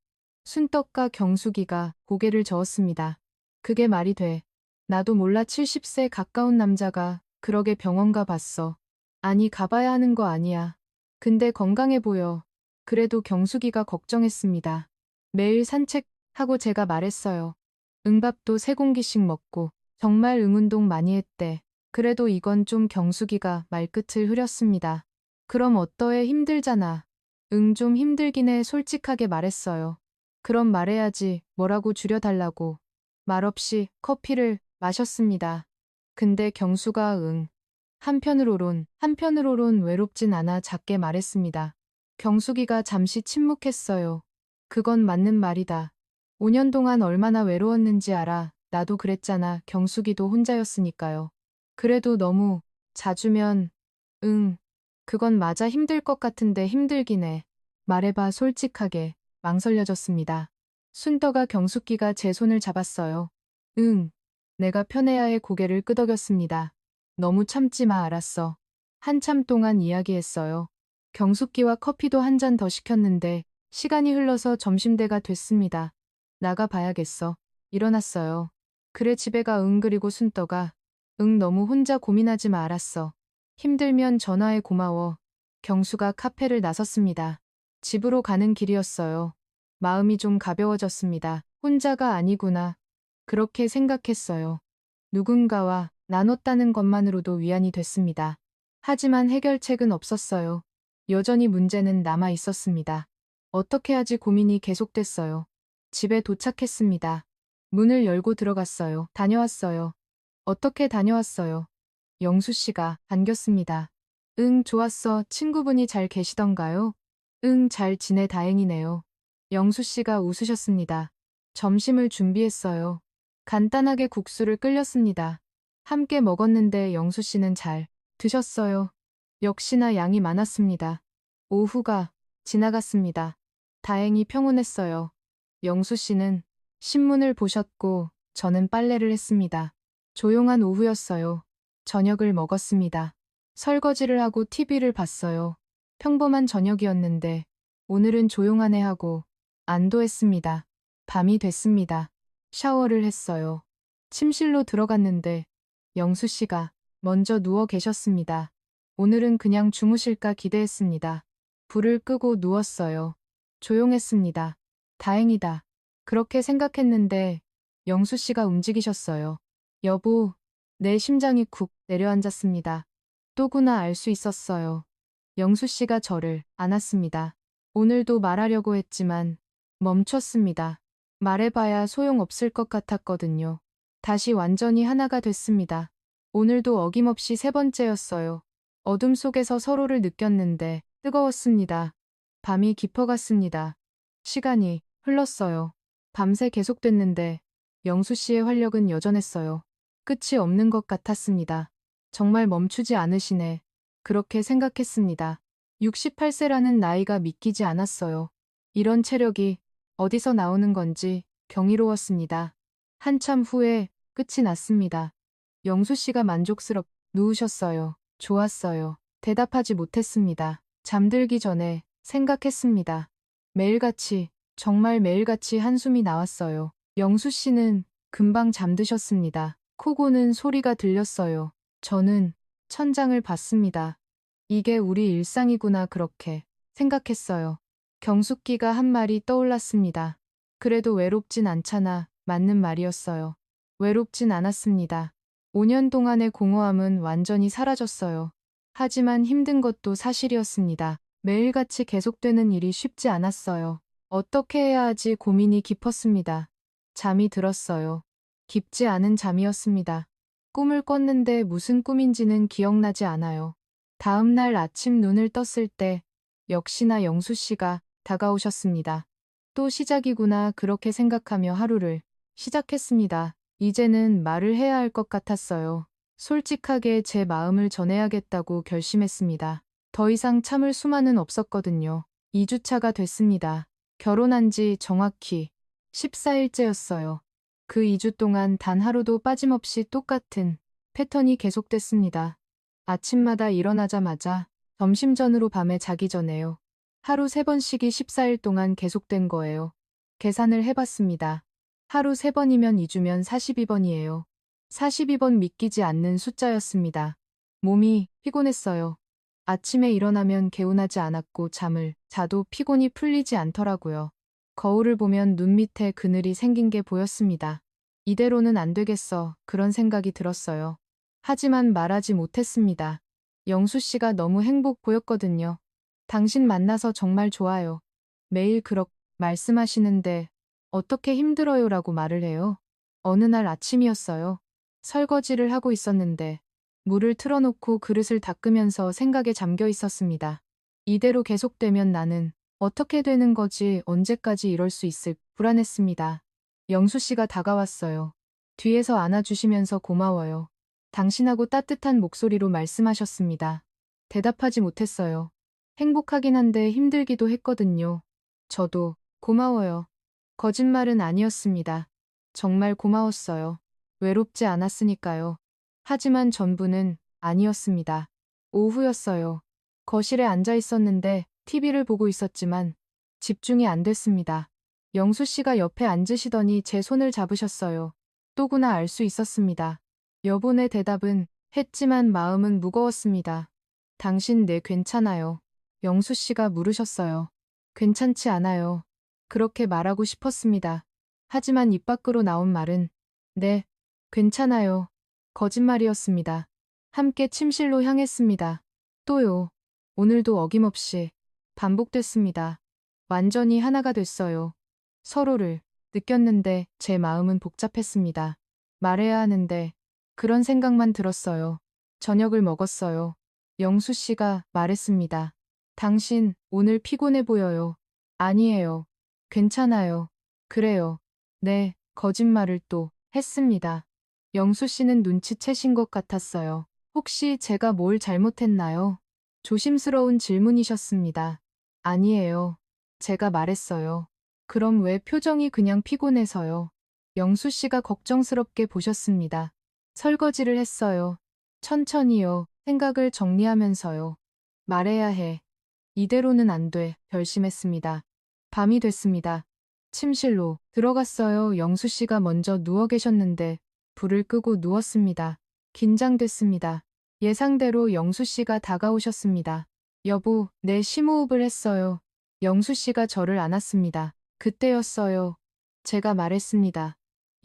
S1: 순떡과 경숙이가 고개를 저었습니다. 그게 말이 돼. 나도 몰라 70세 가까운 남자가 그러게 병원 가봤어. 아니 가봐야 하는 거 아니야. 근데 건강해 보여. 그래도 경숙이가 걱정했습니다. 매일 산책하고 제가 말했어요. 응밥도 3공기씩 먹고 정말 응운동 많이 했대. 그래도 이건 좀 경숙이가 말끝을 흐렸습니다. 그럼 어떠해 힘들잖아. 응 좀 힘들긴 해 솔직하게 말했어요. 그럼 말해야지 뭐라고 줄여달라고. 말없이 커피를 마셨습니다. 근데 경수가 한편으로론 외롭진 않아 작게 말했습니다. 경숙이가 잠시 침묵했어요. 그건 맞는 말이다. 5년 동안 얼마나 외로웠는지 알아. 나도 그랬잖아. 경숙이도 혼자였으니까요. 그래도 너무 자주면, 응, 그건 맞아 힘들 것 같은데 힘들긴 해. 말해봐 솔직하게. 망설여졌습니다. 순떡아 경숙기가 제 손을 잡았어요. 응, 내가 편해야 해 고개를 끄덕였습니다. 너무 참지 마 알았어. 한참 동안 이야기했어요. 경숙기와 커피도 한 잔 더 시켰는데 시간이 흘러서 점심때가 됐습니다. 나가 봐야겠어. 일어났어요. 그래 집에 가 응 그리고 순떡아. 응 너무 혼자 고민하지 마 알았어. 힘들면 전화해 고마워. 경수가 카페를 나섰습니다. 집으로 가는 길이었어요. 마음이 좀 가벼워졌습니다. 혼자가 아니구나. 그렇게 생각했어요. 누군가와 나눴다는 것만으로도 위안이 됐습니다. 하지만 해결책은 없었어요. 여전히 문제는 남아 있었습니다. 어떻게 하지 고민이 계속됐어요. 집에 도착했습니다. 문을 열고 들어갔어요. 다녀왔어요. 어떻게 다녀왔어요? 영수 씨가 반겼습니다. 응, 좋았어. 친구분이 잘 계시던가요? 응, 잘 지내 다행이네요. 영수 씨가 웃으셨습니다. 점심을 준비했어요. 간단하게 국수를 끓였습니다. 함께 먹었는데 영수 씨는 잘 드셨어요. 역시나 양이 많았습니다. 오후가 지나갔습니다. 다행히 평온했어요. 영수 씨는 신문을 보셨고 저는 빨래를 했습니다. 조용한 오후였어요. 저녁을 먹었습니다. 설거지를 하고 TV를 봤어요. 평범한 저녁이었는데 오늘은 조용하네 하고 안도했습니다. 밤이 됐습니다. 샤워를 했어요. 침실로 들어갔는데 영수 씨가 먼저 누워 계셨습니다. 오늘은 그냥 주무실까 기대했습니다. 불을 끄고 누웠어요. 조용했습니다. 다행이다. 그렇게 생각했는데 영수 씨가 움직이셨어요. 여보, 내 심장이 쿡 내려앉았습니다. 또구나 알 수 있었어요. 영수 씨가 저를 안았습니다. 오늘도 말하려고 했지만 멈췄습니다. 말해봐야 소용없을 것 같았거든요. 다시 완전히 하나가 됐습니다. 오늘도 어김없이 세 번째였어요. 어둠 속에서 서로를 느꼈는데 뜨거웠습니다. 밤이 깊어갔습니다. 시간이 흘렀어요. 밤새 계속됐는데 영수 씨의 활력은 여전했어요. 끝이 없는 것 같았습니다. 정말 멈추지 않으시네. 그렇게 생각했습니다. 68세라는 나이가 믿기지 않았어요. 이런 체력이 어디서 나오는 건지 경이로웠습니다. 한참 후에 끝이 났습니다. 영수 씨가 만족스럽 누우셨어요. 좋았어요. 대답하지 못했습니다. 잠들기 전에 생각했습니다. 매일같이, 정말 매일같이 한숨이 나왔어요. 영수 씨는 금방 잠드셨습니다. 코 고는 소리가 들렸어요. 저는 천장을 봤습니다. 이게 우리 일상이구나 그렇게 생각했어요. 경숙기가 한 말이 떠올랐습니다. 그래도 외롭진 않잖아. 맞는 말이었어요. 외롭진 않았습니다. 5년 동안의 공허함은 완전히 사라졌어요. 하지만 힘든 것도 사실이었습니다. 매일같이 계속되는 일이 쉽지 않았어요. 어떻게 해야 하지 고민이 깊었습니다. 잠이 들었어요. 깊지 않은 잠이었습니다. 꿈을 꿨는데 무슨 꿈인지는 기억나지 않아요. 다음 날 아침 눈을 떴을 때 역시나 영수 씨가 다가오셨습니다. 또 시작이구나 그렇게 생각하며 하루를 시작했습니다. 이제는 말을 해야 할 것 같았어요. 솔직하게 제 마음을 전해야겠다고 결심했습니다. 더 이상 참을 수만은 없었거든요. 2주차가 됐습니다. 결혼한 지 정확히 14일째였어요. 그 2주 동안 단 하루도 빠짐없이 똑같은 패턴이 계속됐습니다. 아침마다 일어나자마자 점심 전으로 밤에 자기 전에요. 하루 3번씩이 14일 동안 계속된 거예요. 계산을 해봤습니다. 하루 3번이면 2주면 42번이에요. 42번 믿기지 않는 숫자였습니다. 몸이 피곤했어요. 아침에 일어나면 개운하지 않았고 잠을 자도 피곤이 풀리지 않더라고요. 거울을 보면 눈 밑에 그늘이 생긴 게 보였습니다. 이대로는 안 되겠어. 그런 생각이 들었어요. 하지만 말하지 못했습니다. 영수 씨가 너무 행복 보였거든요. 당신 만나서 정말 좋아요. 매일 그렇게 말씀하시는데 어떻게 힘들어요라고 말을 해요. 어느 날 아침이었어요. 설거지를 하고 있었는데 물을 틀어놓고 그릇을 닦으면서 생각에 잠겨 있었습니다. 이대로 계속되면 나는 어떻게 되는 거지 언제까지 이럴 수 있을 불안했습니다. 영수 씨가 다가왔어요. 뒤에서 안아주시면서 고마워요. 당신하고 따뜻한 목소리로 말씀하셨습니다. 대답하지 못했어요. 행복하긴 한데 힘들기도 했거든요. 저도 고마워요. 거짓말은 아니었습니다. 정말 고마웠어요. 외롭지 않았으니까요. 하지만 전부는 아니었습니다. 오후였어요. 거실에 앉아 있었는데 TV를 보고 있었지만 집중이 안 됐습니다. 영수 씨가 옆에 앉으시더니 제 손을 잡으셨어요. 또구나 알 수 있었습니다. 여보네 대답은 했지만 마음은 무거웠습니다. 당신 내 괜찮아요. 영수 씨가 물으셨어요. 괜찮지 않아요. 그렇게 말하고 싶었습니다. 하지만 입 밖으로 나온 말은 네, 괜찮아요. 거짓말이었습니다. 함께 침실로 향했습니다. 또요. 오늘도 어김없이 반복됐습니다. 완전히 하나가 됐어요. 서로를 느꼈는데 제 마음은 복잡했습니다. 말해야 하는데 그런 생각만 들었어요. 저녁을 먹었어요. 영수 씨가 말했습니다. 당신 오늘 피곤해 보여요. 아니에요. 괜찮아요. 그래요. 네, 거짓말을 또 했습니다. 영수 씨는 눈치채신 것 같았어요. 혹시 제가 뭘 잘못했나요? 조심스러운 질문이셨습니다. 아니에요. 제가 말했어요. 그럼 왜 표정이 그냥 피곤해서요? 영수 씨가 걱정스럽게 보셨습니다. 설거지를 했어요. 천천히요. 생각을 정리하면서요. 말해야 해. 이대로는 안 돼. 결심했습니다. 밤이 됐습니다. 침실로 들어갔어요. 영수 씨가 먼저 누워 계셨는데 불을 끄고 누웠습니다. 긴장됐습니다. 예상대로 영수 씨가 다가오셨습니다. 여보, 내 심호흡을 했어요. 영수 씨가 저를 안았습니다. 그때였어요. 제가 말했습니다.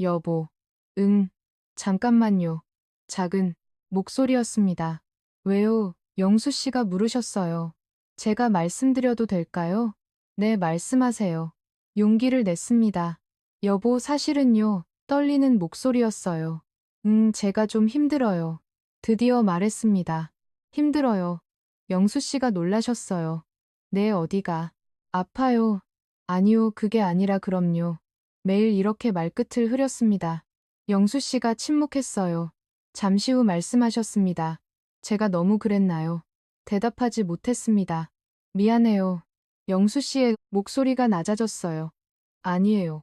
S1: 여보. 응. 잠깐만요. 작은 목소리였습니다. 왜요? 영수 씨가 물으셨어요. 제가 말씀드려도 될까요? 네, 말씀하세요. 용기를 냈습니다. 여보, 사실은요, 떨리는 목소리였어요. 제가 좀 힘들어요. 드디어 말했습니다. 힘들어요. 영수 씨가 놀라셨어요. 네, 어디가? 아파요. 아니요, 그게 아니라 그럼요. 매일 이렇게 말끝을 흐렸습니다. 영수 씨가 침묵했어요. 잠시 후 말씀하셨습니다. 제가 너무 그랬나요? 대답하지 못했습니다. 미안해요. 영수 씨의 목소리가 낮아졌어요. 아니에요.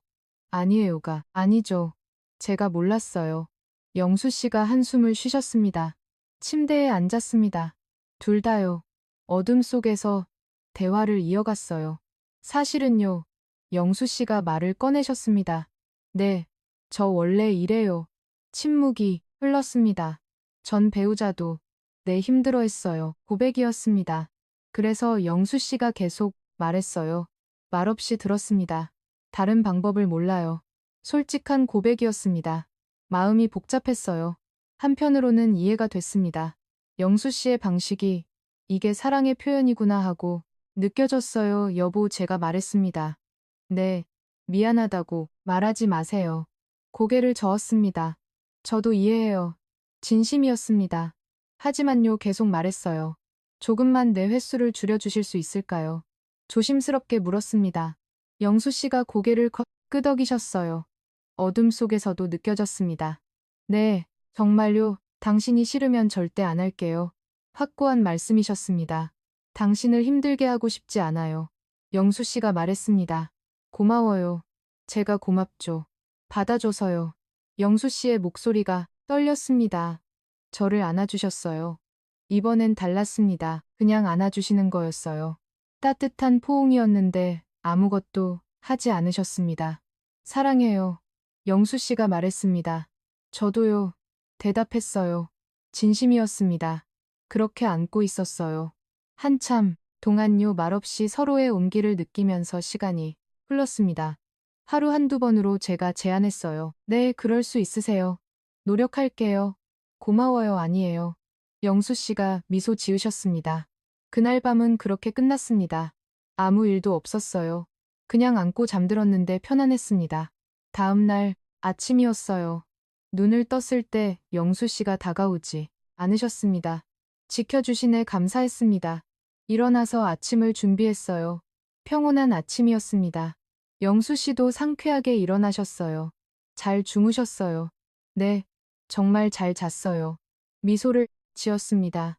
S1: 아니에요가 아니죠. 제가 몰랐어요. 영수 씨가 한숨을 쉬셨습니다. 침대에 앉았습니다. 둘 다요. 어둠 속에서 대화를 이어갔어요. 사실은요. 영수 씨가 말을 꺼내셨습니다. 네, 저 원래 이래요. 침묵이 흘렀습니다. 전 배우자도 네, 힘들어했어요. 고백이었습니다. 그래서 영수 씨가 계속 말했어요. 말없이 들었습니다. 다른 방법을 몰라요. 솔직한 고백이었습니다. 마음이 복잡했어요. 한편으로는 이해가 됐습니다. 영수 씨의 방식이 이게 사랑의 표현이구나 하고 느껴졌어요. 여보, 제가 말했습니다. 네, 미안하다고 말하지 마세요. 고개를 저었습니다. 저도 이해해요. 진심이었습니다. 하지만요, 계속 말했어요. 조금만 내 횟수를 줄여주실 수 있을까요? 조심스럽게 물었습니다. 영수 씨가 고개를 끄덕이셨어요. 어둠 속에서도 느껴졌습니다. 네, 정말요. 당신이 싫으면 절대 안 할게요. 확고한 말씀이셨습니다. 당신을 힘들게 하고 싶지 않아요. 영수 씨가 말했습니다. 고마워요. 제가 고맙죠. 받아줘서요. 영수 씨의 목소리가 떨렸습니다. 저를 안아주셨어요. 이번엔 달랐습니다. 그냥 안아주시는 거였어요. 따뜻한 포옹이었는데 아무것도 하지 않으셨습니다. 사랑해요. 영수 씨가 말했습니다. 저도요. 대답했어요. 진심이었습니다. 그렇게 안고 있었어요. 한참 동안요, 말없이 서로의 온기를 느끼면서 시간이 흘렀습니다. 하루 한두 번으로 제가 제안했어요. 네, 그럴 수 있으세요. 노력할게요. 고마워요. 아니에요. 영수 씨가 미소 지으셨습니다. 그날 밤은 그렇게 끝났습니다. 아무 일도 없었어요. 그냥 안고 잠들었는데 편안했습니다. 다음 날 아침이었어요. 눈을 떴을 때 영수 씨가 다가오지 않으셨습니다. 지켜주시네 감사했습니다. 일어나서 아침을 준비했어요. 평온한 아침이었습니다. 영수 씨도 상쾌하게 일어나셨어요. 잘 주무셨어요. 네, 정말 잘 잤어요. 미소를 지었습니다.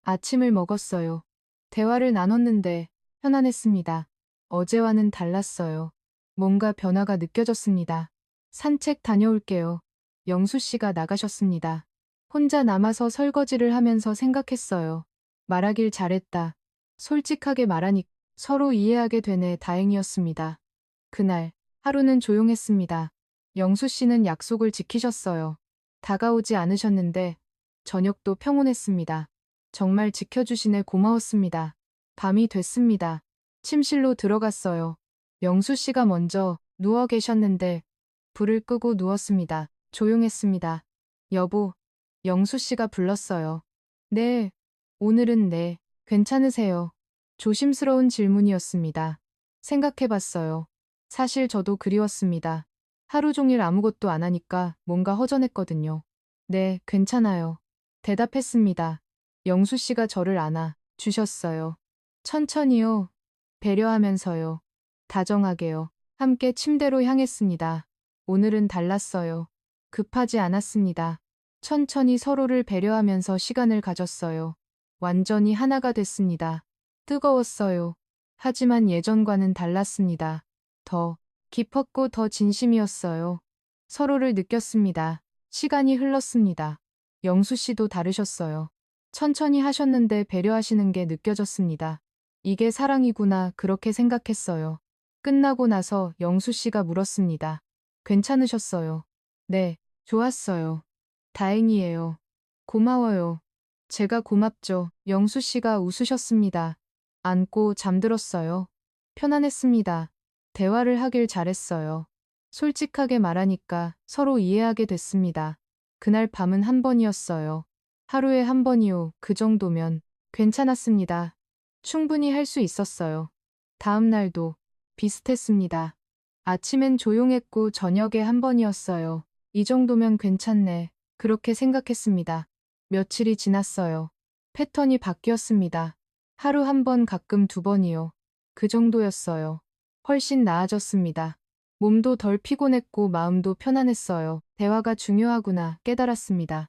S1: 아침을 먹었어요. 대화를 나눴는데 편안했습니다. 어제와는 달랐어요. 뭔가 변화가 느껴졌습니다. 산책 다녀올게요. 영수 씨가 나가셨습니다. 혼자 남아서 설거지를 하면서 생각했어요. 말하길 잘했다. 솔직하게 말하니 서로 이해하게 되네. 다행이었습니다. 그날 하루는 조용했습니다. 영수 씨는 약속을 지키셨어요. 다가오지 않으셨는데 저녁도 평온했습니다. 정말 지켜주시네 고마웠습니다. 밤이 됐습니다. 침실로 들어갔어요. 영수 씨가 먼저 누워 계셨는데 불을 끄고 누웠습니다. 조용했습니다. 여보, 영수 씨가 불렀어요. 네, 오늘은 네, 괜찮으세요? 조심스러운 질문이었습니다. 생각해봤어요. 사실 저도 그리웠습니다. 하루 종일 아무것도 안 하니까 뭔가 허전했거든요. 네, 괜찮아요. 대답했습니다. 영수 씨가 저를 안아 주셨어요. 천천히요. 배려하면서요. 다정하게요. 함께 침대로 향했습니다. 오늘은 달랐어요. 급하지 않았습니다. 천천히 서로를 배려하면서 시간을 가졌어요. 완전히 하나가 됐습니다. 뜨거웠어요. 하지만 예전과는 달랐습니다. 더 깊었고 더 진심이었어요. 서로를 느꼈습니다. 시간이 흘렀습니다. 영수 씨도 다르셨어요. 천천히 하셨는데 배려하시는 게 느껴졌습니다. 이게 사랑이구나 그렇게 생각했어요. 끝나고 나서 영수 씨가 물었습니다. 괜찮으셨어요? 네, 좋았어요. 다행이에요. 고마워요. 제가 고맙죠. 영수 씨가 웃으셨습니다. 안고 잠들었어요. 편안했습니다. 대화를 하길 잘했어요. 솔직하게 말하니까 서로 이해하게 됐습니다. 그날 밤은 한 번이었어요. 하루에 한 번이요. 그 정도면 괜찮았습니다. 충분히 할 수 있었어요. 다음 날도 비슷했습니다. 아침엔 조용했고 저녁에 한 번이었어요. 이 정도면 괜찮네. 그렇게 생각했습니다. 며칠이 지났어요. 패턴이 바뀌었습니다. 하루 한 번, 가끔 두 번이요. 그 정도였어요. 훨씬 나아졌습니다. 몸도 덜 피곤했고 마음도 편안했어요. 대화가 중요하구나 깨달았습니다.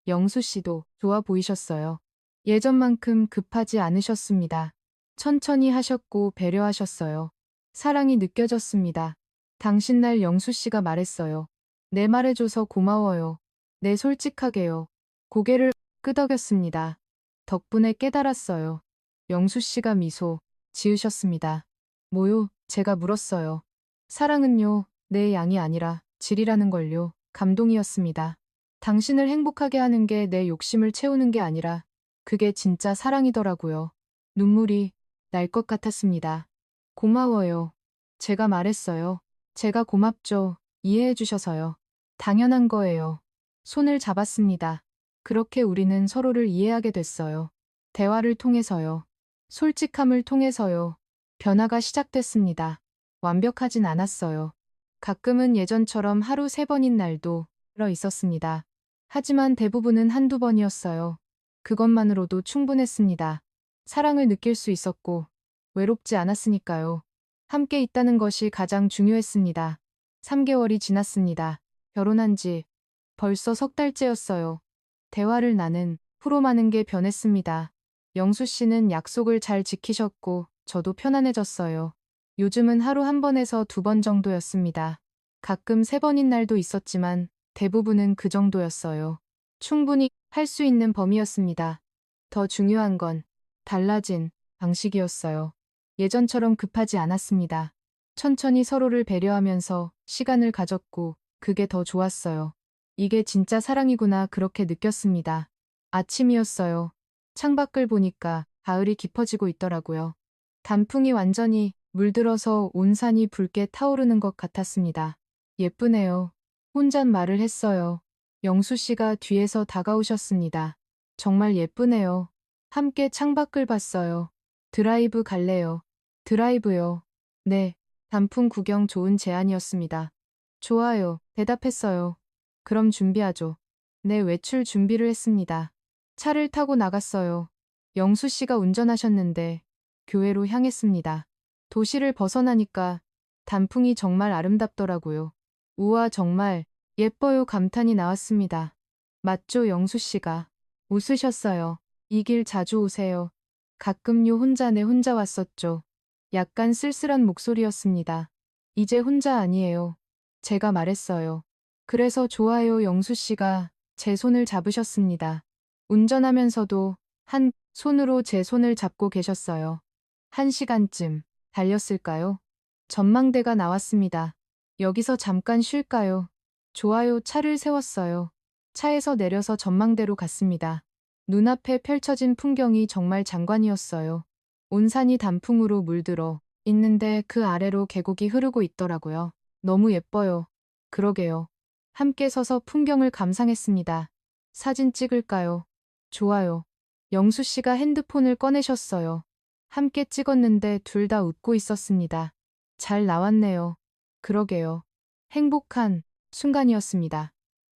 S1: 영수 씨도 좋아 보이셨어요. 예전만큼 급하지 않으셨습니다. 천천히 하셨고 배려하셨어요. 사랑이 느껴졌습니다. 당신 날 영수 씨가 말했어요. 내 말해줘서 고마워요. 네, 솔직하게요. 고개를 끄덕였습니다. 덕분에 깨달았어요. 영수 씨가 미소 지으셨습니다. 뭐요? 제가 물었어요. 사랑은요, 내 양이 아니라 질이라는 걸요. 감동이었습니다. 당신을 행복하게 하는 게 내 욕심을 채우는 게 아니라 그게 진짜 사랑이더라고요. 눈물이 날 것 같았습니다. 고마워요. 제가 말했어요. 제가 고맙죠. 이해해 주셔서요. 당연한 거예요. 손을 잡았습니다. 그렇게 우리는 서로를 이해하게 됐어요. 대화를 통해서요. 솔직함을 통해서요. 변화가 시작됐습니다. 완벽하진 않았어요. 가끔은 예전처럼 하루 3번인 날도 들어 있었습니다. 하지만 대부분은 한두 번이었어요. 그것만으로도 충분했습니다. 사랑을 느낄 수 있었고 외롭지 않았으니까요. 함께 있다는 것이 가장 중요했습니다. 3개월이 지났습니다. 결혼한 지 벌써 3달째였어요. 대화를 나눈 후로 많은 게 변했습니다. 영수 씨는 약속을 잘 지키셨고 저도 편안해졌어요. 요즘은 하루 한 번에서 2번 정도였습니다. 가끔 3번인 날도 있었지만 대부분은 그 정도였어요. 충분히 할 수 있는 범위였습니다. 더 중요한 건 달라진 방식이었어요. 예전처럼 급하지 않았습니다. 천천히 서로를 배려하면서 시간을 가졌고 그게 더 좋았어요. 이게 진짜 사랑이구나 그렇게 느꼈습니다. 아침이었어요. 창밖을 보니까 가을이 깊어지고 있더라고요. 단풍이 완전히 물들어서 온 산이 붉게 타오르는 것 같았습니다. 예쁘네요. 혼잣말을 했어요. 영수 씨가 뒤에서 다가오셨습니다. 정말 예쁘네요. 함께 창밖을 봤어요. 드라이브 갈래요. 드라이브요. 네. 단풍 구경 좋은 제안이었습니다. 좋아요. 대답했어요. 그럼 준비하죠. 네, 외출 준비를 했습니다. 차를 타고 나갔어요. 영수 씨가 운전하셨는데 교회로 향했습니다. 도시를 벗어나니까 단풍이 정말 아름답더라고요. 우와, 정말 예뻐요 감탄이 나왔습니다. 맞죠, 영수 씨가. 웃으셨어요. 이 길 자주 오세요. 가끔요 혼자 내 혼자 왔었죠. 약간 쓸쓸한 목소리였습니다. 이제 혼자 아니에요. 제가 말했어요. 그래서 좋아요 영수 씨가 제 손을 잡으셨습니다. 운전하면서도 한 손으로 제 손을 잡고 계셨어요. 1시간쯤 달렸을까요? 전망대가 나왔습니다. 여기서 잠깐 쉴까요? 좋아요 차를 세웠어요. 차에서 내려서 전망대로 갔습니다. 눈앞에 펼쳐진 풍경이 정말 장관이었어요. 온 산이 단풍으로 물들어 있는데 그 아래로 계곡이 흐르고 있더라고요. 너무 예뻐요. 그러게요. 함께 서서 풍경을 감상했습니다. 사진 찍을까요? 좋아요. 영수 씨가 핸드폰을 꺼내셨어요. 함께 찍었는데 둘 다 웃고 있었습니다. 잘 나왔네요. 그러게요. 행복한 순간이었습니다.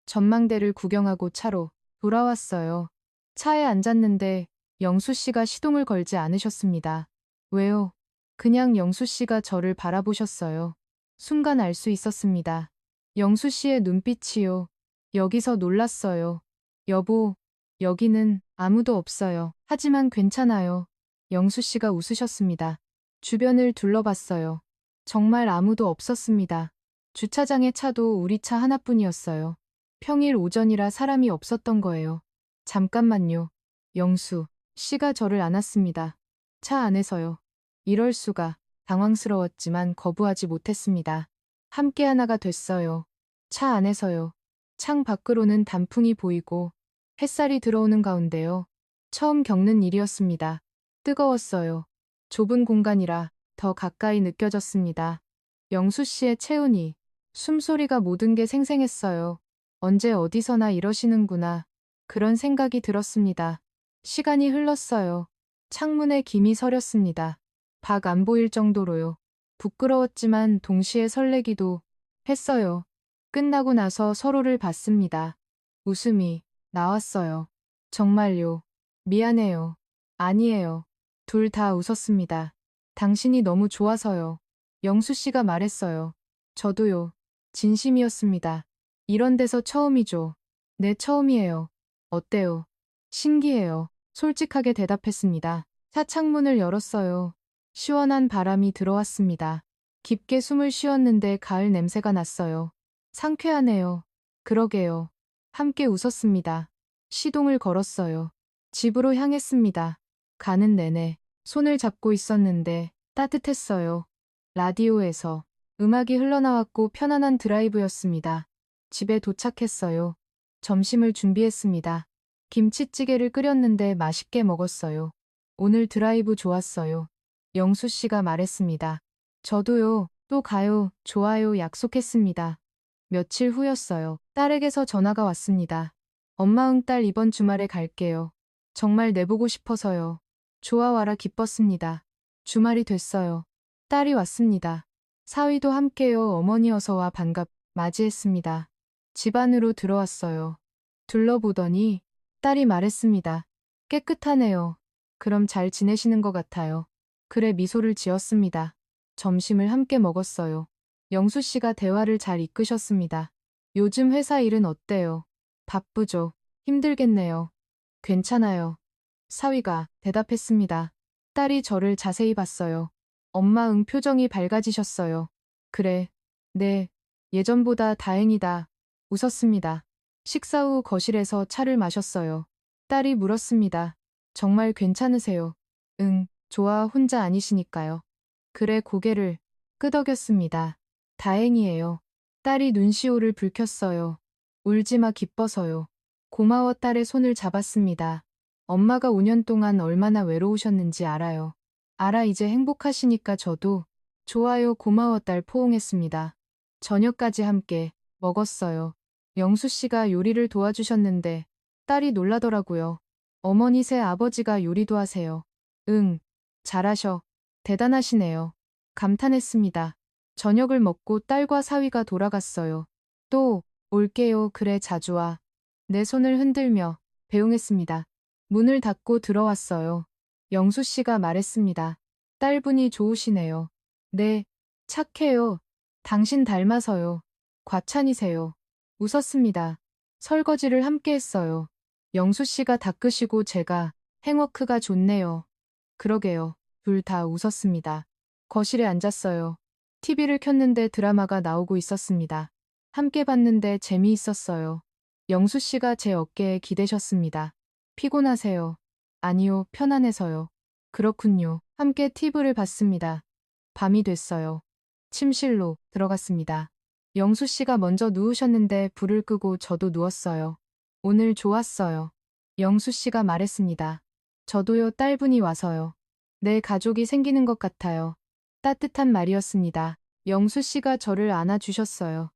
S1: 전망대를 구경하고 차로 돌아왔어요. 차에 앉았는데 영수 씨가 시동을 걸지 않으셨습니다. 왜요? 그냥 영수 씨가 저를 바라보셨어요. 순간 알 수 있었습니다. 영수 씨의 눈빛이요. 여기서 놀랐어요. 여보, 여기는 아무도 없어요. 하지만 괜찮아요. 영수 씨가 웃으셨습니다. 주변을 둘러봤어요. 정말 아무도 없었습니다. 주차장에 차도 우리 차 하나뿐이었어요. 평일 오전이라 사람이 없었던 거예요. 잠깐만요. 영수 씨가 저를 안았습니다. 차 안에서요. 이럴 수가. 당황스러웠지만 거부하지 못했습니다. 함께 하나가 됐어요. 차 안에서요. 창 밖으로는 단풍이 보이고 햇살이 들어오는 가운데요. 처음 겪는 일이었습니다. 뜨거웠어요. 좁은 공간이라 더 가까이 느껴졌습니다. 영수 씨의 체온이, 숨소리가 모든 게 생생했어요. 언제 어디서나 이러시는구나. 그런 생각이 들었습니다. 시간이 흘렀어요. 창문에 김이 서렸습니다. 밖 안 보일 정도로요. 부끄러웠지만 동시에 설레기도 했어요. 끝나고 나서 서로를 봤습니다. 웃음이 나왔어요. 정말요. 미안해요. 아니에요. 둘 다 웃었습니다. 당신이 너무 좋아서요. 영수 씨가 말했어요. 저도요. 진심이었습니다. 이런 데서 처음이죠. 네, 처음이에요. 어때요? 신기해요. 솔직하게 대답했습니다. 차 창문을 열었어요. 시원한 바람이 들어왔습니다. 깊게 숨을 쉬었는데 가을 냄새가 났어요. 상쾌하네요. 그러게요. 함께 웃었습니다. 시동을 걸었어요. 집으로 향했습니다. 가는 내내 손을 잡고 있었는데 따뜻했어요. 라디오에서 음악이 흘러나왔고 편안한 드라이브였습니다. 집에 도착했어요. 점심을 준비했습니다. 김치찌개를 끓였는데 맛있게 먹었어요. 오늘 드라이브 좋았어요. 영수 씨가 말했습니다. 저도요. 또 가요. 좋아요. 약속했습니다. 며칠 후였어요. 딸에게서 전화가 왔습니다. 엄마 응 딸 이번 주말에 갈게요. 정말 내보고 싶어서요. 좋아 와라 기뻤습니다. 주말이 됐어요. 딸이 왔습니다. 사위도 함께요. 어머니 어서와 반갑 맞이했습니다. 집 안으로 들어왔어요. 둘러보더니 딸이 말했습니다. 깨끗하네요. 그럼 잘 지내시는 것 같아요. 그래 미소를 지었습니다. 점심을 함께 먹었어요. 영수 씨가 대화를 잘 이끄셨습니다. 요즘 회사 일은 어때요? 바쁘죠. 힘들겠네요. 괜찮아요. 사위가 대답했습니다. 딸이 저를 자세히 봤어요. 엄마 응 표정이 밝아지셨어요. 그래. 네. 예전보다 다행이다. 웃었습니다. 식사 후 거실에서 차를 마셨어요. 딸이 물었습니다. 정말 괜찮으세요? 응, 좋아 혼자 아니시니까요. 그래 고개를 끄덕였습니다. 다행이에요. 딸이 눈시울을 붉혔어요. 울지마 기뻐서요. 고마워 딸의 손을 잡았습니다. 엄마가 5년 동안 얼마나 외로우셨는지 알아요. 알아 이제 행복하시니까 저도 좋아요 고마워 딸 포옹했습니다. 저녁까지 함께 먹었어요. 영수 씨가 요리를 도와주셨는데 딸이 놀라더라고요. 어머니 새 아버지가 요리도 하세요. 응, 잘하셔. 대단하시네요. 감탄했습니다. 저녁을 먹고 딸과 사위가 돌아갔어요. 또 올게요. 그래 자주 와. 내 손을 흔들며 배웅했습니다. 문을 닫고 들어왔어요. 영수 씨가 말했습니다. 딸분이 좋으시네요. 네, 착해요. 당신 닮아서요. 과찬이세요. 웃었습니다. 설거지를 함께 했어요. 영수 씨가 닦으시고 제가 행워크가 좋네요. 그러게요. 둘 다 웃었습니다. 거실에 앉았어요. TV를 켰는데 드라마가 나오고 있었습니다. 함께 봤는데 재미있었어요. 영수 씨가 제 어깨에 기대셨습니다. 피곤하세요? 아니요, 편안해서요. 그렇군요. 함께 TV를 봤습니다. 밤이 됐어요. 침실로 들어갔습니다. 영수 씨가 먼저 누우셨는데 불을 끄고 저도 누웠어요. 오늘 좋았어요. 영수 씨가 말했습니다. 저도요, 딸분이 와서요. 내 가족이 생기는 것 같아요. 따뜻한 말이었습니다. 영수 씨가 저를 안아주셨어요.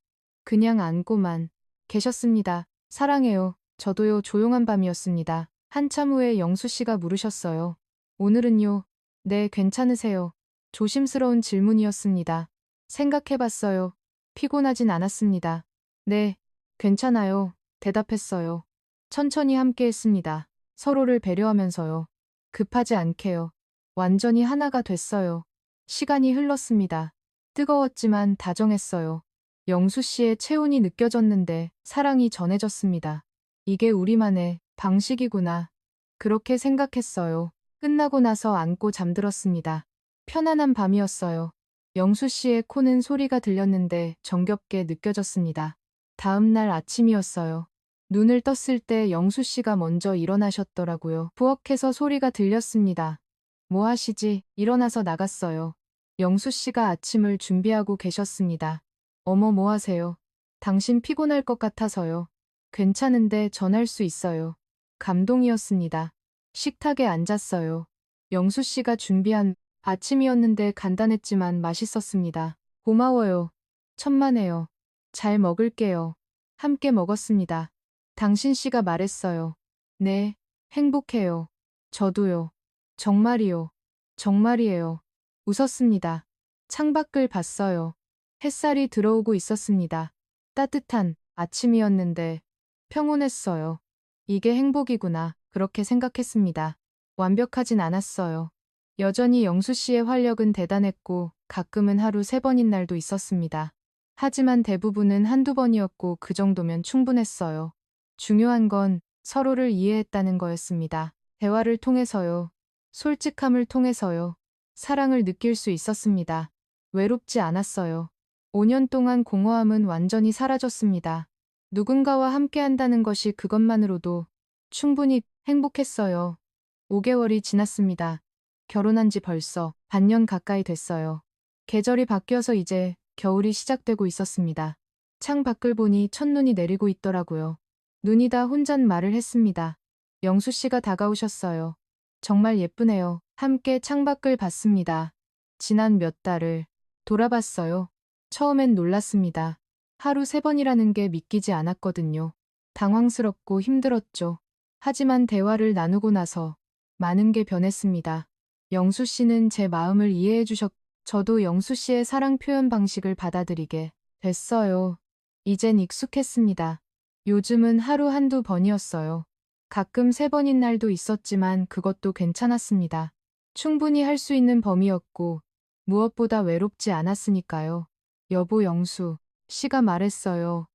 S1: 그냥 안고만 계셨습니다. 사랑해요. 저도요. 조용한 밤이었습니다. 한참 후에 영수 씨가 물으셨어요. 오늘은요? 네, 괜찮으세요? 조심스러운 질문이었습니다. 생각해봤어요. 피곤하진 않았습니다. 네, 괜찮아요. 대답했어요. 천천히 함께 했습니다. 서로를 배려하면서요. 급하지 않게요. 완전히 하나가 됐어요. 시간이 흘렀습니다. 뜨거웠지만 다정했어요. 영수 씨의 체온이 느껴졌는데 사랑이 전해졌습니다. 이게 우리만의 방식이구나. 그렇게 생각했어요. 끝나고 나서 안고 잠들었습니다. 편안한 밤이었어요. 영수 씨의 코는 소리가 들렸는데 정겹게 느껴졌습니다. 다음 날 아침이었어요. 눈을 떴을 때 영수 씨가 먼저 일어나셨더라고요. 부엌에서 소리가 들렸습니다. 뭐 하시지? 일어나서 나갔어요. 영수 씨가 아침을 준비하고 계셨습니다. 어머 뭐 하세요? 당신 피곤할 것 같아서요. 괜찮은데 전할 수 있어요. 감동이었습니다. 식탁에 앉았어요. 영수 씨가 준비한 아침이었는데 간단했지만 맛있었습니다. 고마워요. 천만에요. 잘 먹을게요. 함께 먹었습니다. 당신 씨가 말했어요. 네, 행복해요. 저도요. 정말이요. 정말이에요. 웃었습니다. 창밖을 봤어요. 햇살이 들어오고 있었습니다. 따뜻한 아침이었는데 평온했어요. 이게 행복이구나. 그렇게 생각했습니다. 완벽하진 않았어요. 여전히 영수 씨의 활력은 대단했고 가끔은 하루 3번인 날도 있었습니다. 하지만 대부분은 한두 번이었고 그 정도면 충분했어요. 중요한 건 서로를 이해했다는 거였습니다. 대화를 통해서요. 솔직함을 통해서요. 사랑을 느낄 수 있었습니다. 외롭지 않았어요. 5년 동안 공허함은 완전히 사라졌습니다. 누군가와 함께 한다는 것이 그것만으로도 충분히 행복했어요. 5개월이 지났습니다. 결혼한 지 벌써 반년 가까이 됐어요. 계절이 바뀌어서 이제 겨울이 시작되고 있었습니다. 창 밖을 보니 첫눈이 내리고 있더라고요. 눈이 다 혼잣말을 했습니다. 영수 씨가 다가오셨어요. 정말 예쁘네요. 함께 창밖을 봤습니다. 지난 몇 달을 돌아봤어요. 처음엔 놀랐습니다. 하루 3번이라는 게 믿기지 않았거든요. 당황스럽고 힘들었죠. 하지만 대화를 나누고 나서 많은 게 변했습니다. 영수 씨는 제 마음을 이해해 저도 영수 씨의 사랑 표현 방식을 받아들이게 됐어요. 이젠 익숙했습니다. 요즘은 하루 한두 번이었어요. 가끔 3번인 날도 있었지만 그것도 괜찮았습니다. 충분히 할 수 있는 범위였고 무엇보다 외롭지 않았으니까요. 여보 영수 씨가 말했어요.